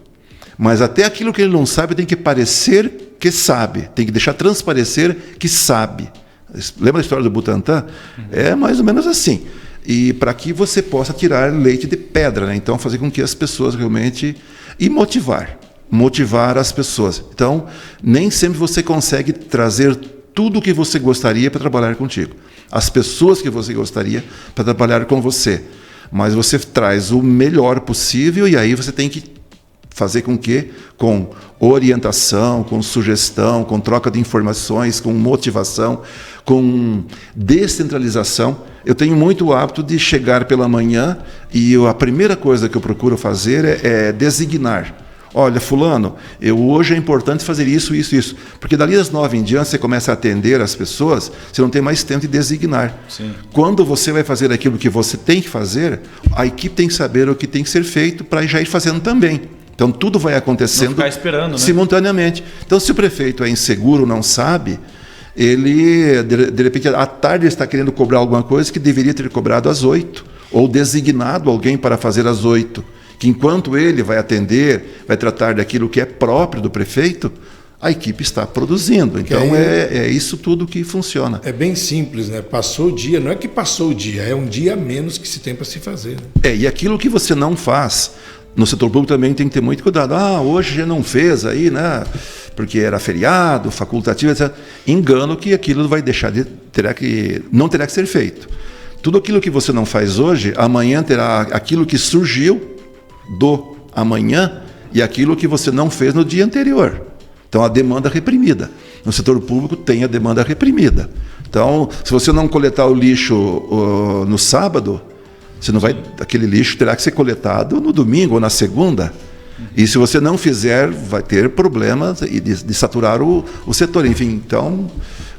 mas até aquilo que ele não sabe tem que parecer que sabe, tem que deixar transparecer que sabe. Lembra da história do Butantan? É mais ou menos assim. E para que você possa tirar leite de pedra, né? Então fazer com que as pessoas realmente... E motivar as pessoas. Então, nem sempre você consegue trazer tudo o que você gostaria para trabalhar contigo. As pessoas que você gostaria para trabalhar com você. Mas você traz o melhor possível e aí você tem que fazer com que, com orientação, com sugestão, com troca de informações, com motivação, com descentralização. Eu tenho muito o hábito de chegar pela manhã e a primeira coisa que eu procuro fazer é designar. Olha, fulano, hoje é importante fazer isso, isso, isso. Porque dali das 9 em diante você começa a atender as pessoas, você não tem mais tempo de designar. Sim. Quando você vai fazer aquilo que você tem que fazer, a equipe tem que saber o que tem que ser feito para já ir fazendo também. Então tudo vai acontecendo, não ficar esperando, né? Simultaneamente. Então se o prefeito é inseguro, não sabe, ele, de repente, à tarde ele está querendo cobrar alguma coisa que deveria ter cobrado às 8, ou designado alguém para fazer às 8. Que enquanto ele vai atender, vai tratar daquilo que é próprio do prefeito, a equipe está produzindo. Então, é isso tudo que funciona. É bem simples, né? Passou o dia, não é que passou o dia, é um dia a menos que se tem para se fazer. Né? E aquilo que você não faz, no setor público também tem que ter muito cuidado. Hoje já não fez aí, né? Porque era feriado, facultativo, etc. Engano que aquilo vai deixar não terá que ser feito. Tudo aquilo que você não faz hoje, amanhã terá aquilo que surgiu do amanhã e aquilo que você não fez no dia anterior. Então, a demanda reprimida. No setor público tem a demanda reprimida. Então, se você não coletar o lixo no sábado, você não vai, aquele lixo terá que ser coletado no domingo ou na segunda. E se você não fizer, vai ter problemas de saturar o setor. Enfim, então,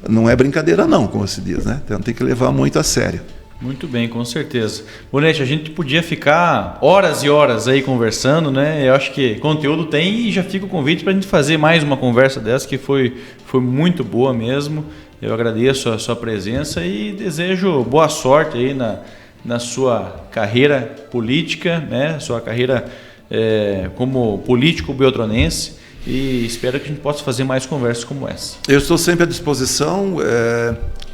não é brincadeira não, como se diz, né? Então, tem que levar muito a sério. Muito bem, com certeza. Bonetti, a gente podia ficar horas e horas aí conversando, né? Eu acho que conteúdo tem e já fica o convite para a gente fazer mais uma conversa dessa que foi muito boa mesmo. Eu agradeço a sua presença e desejo boa sorte aí na sua carreira política, né? Sua carreira como político beltronense. E espero que a gente possa fazer mais conversas como essa. Eu estou sempre à disposição.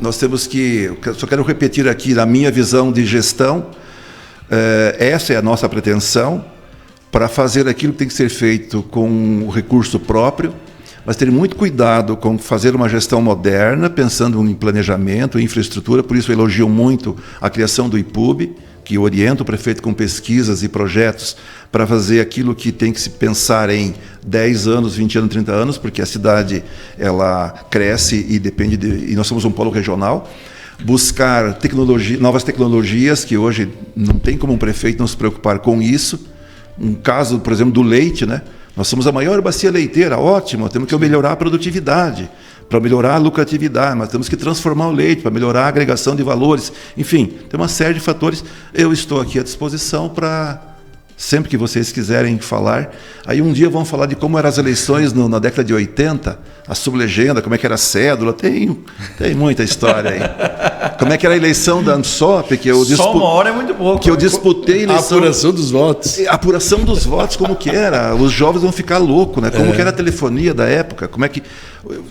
Nós temos que... Só quero repetir aqui, na minha visão de gestão, essa é a nossa pretensão, para fazer aquilo que tem que ser feito com o recurso próprio, mas ter muito cuidado com fazer uma gestão moderna, pensando em planejamento, em infraestrutura. Por isso eu elogio muito a criação do IPUB, que orienta o prefeito com pesquisas e projetos para fazer aquilo que tem que se pensar em 10 anos, 20 anos, 30 anos, porque a cidade ela cresce e depende e nós somos um polo regional. Buscar novas tecnologias, que hoje não tem como um prefeito não se preocupar com isso. Um caso, por exemplo, do leite, né? Nós somos a maior bacia leiteira, ótimo, temos que melhorar a produtividade, para melhorar a lucratividade, mas temos que transformar o leite, para melhorar a agregação de valores. Enfim, tem uma série de fatores. Eu estou aqui à disposição para, sempre que vocês quiserem falar. Aí um dia vamos falar de como eram as eleições na década de 80, a sublegenda, como é que era a cédula, tem muita história aí. Como é que era a eleição da ANSOP, que eu Só uma hora é muito pouco. Que eu disputei a eleição. A apuração dos votos. A apuração dos votos, como que era? Os jovens vão ficar loucos, né? Como que era a telefonia da época? Como é que...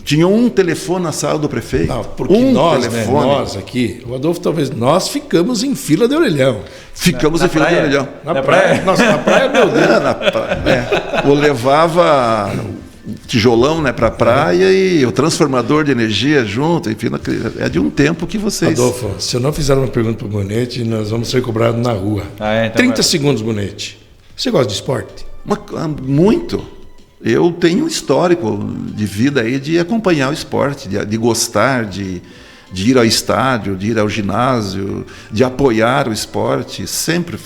Tinha um telefone na sala do prefeito. Não, porque nós aqui, o Adolfo, talvez, nós ficamos em fila de orelhão. Ficamos em fila de orelhão. Na praia? Nossa, na praia, meu Deus. Na praia, Eu levava tijolão, né, para a praia e o transformador de energia junto, enfim, é de um tempo que vocês... Adolfo, se eu não fizer uma pergunta para o Bonetti, nós vamos ser cobrados na rua. Então 30 segundos, Bonetti. Você gosta de esporte? Muito. Eu tenho um histórico de vida aí de acompanhar o esporte, de gostar, de ir ao estádio, de ir ao ginásio, de apoiar o esporte, sempre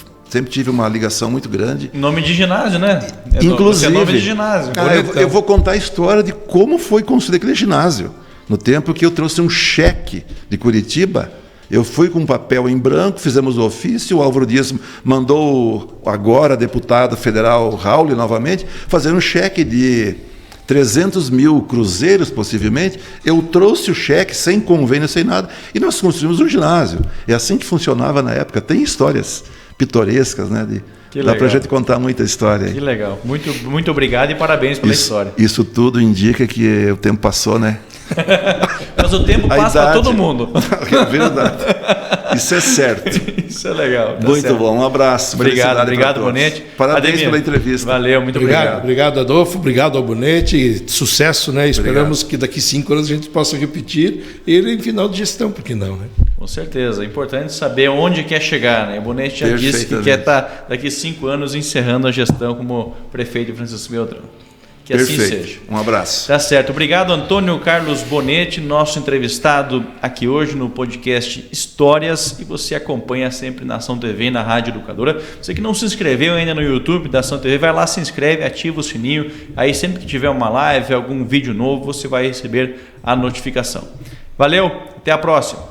tive uma ligação muito grande. Nome de ginásio, né? Inclusive, nome de ginásio. Cara, eu vou contar a história de como foi construído aquele ginásio. No tempo que eu trouxe um cheque de Curitiba, eu fui com um papel em branco, fizemos o ofício, o Álvaro Dias mandou agora deputado federal Raul novamente fazer um cheque de 300 mil cruzeiros, possivelmente. Eu trouxe o cheque sem convênio, sem nada, e nós construímos um ginásio. É assim que funcionava na época. Tem histórias pitorescas, né? Dá para a gente contar muita história aí. Que legal. Muito obrigado e parabéns pela história. Isso tudo indica que o tempo passou, né? Mas o tempo passa para todo mundo. É verdade. Isso é certo. Isso é legal. Muito certo. Bom. Um abraço. Obrigado, Bonetti. Parabéns pela entrevista. Valeu, muito obrigado. Obrigado, Adolfo. Obrigado ao Bonetti. Sucesso, né? Esperamos que daqui 5 anos a gente possa repetir ele em final de gestão, por que não, né? Com certeza. É importante saber onde quer chegar, né? O Bonetti já disse que quer estar daqui 5 anos encerrando a gestão como prefeito de Francisco Beltrão. Que Perfeito. Assim seja. Um abraço. Tá certo. Obrigado, Antônio Carlos Bonetti, nosso entrevistado aqui hoje no podcast Histórias. E você acompanha sempre na Ação TV e na Rádio Educadora. Você que não se inscreveu ainda no YouTube da Ação TV, vai lá, se inscreve, ativa o sininho. Aí sempre que tiver uma live, algum vídeo novo, você vai receber a notificação. Valeu, até a próxima.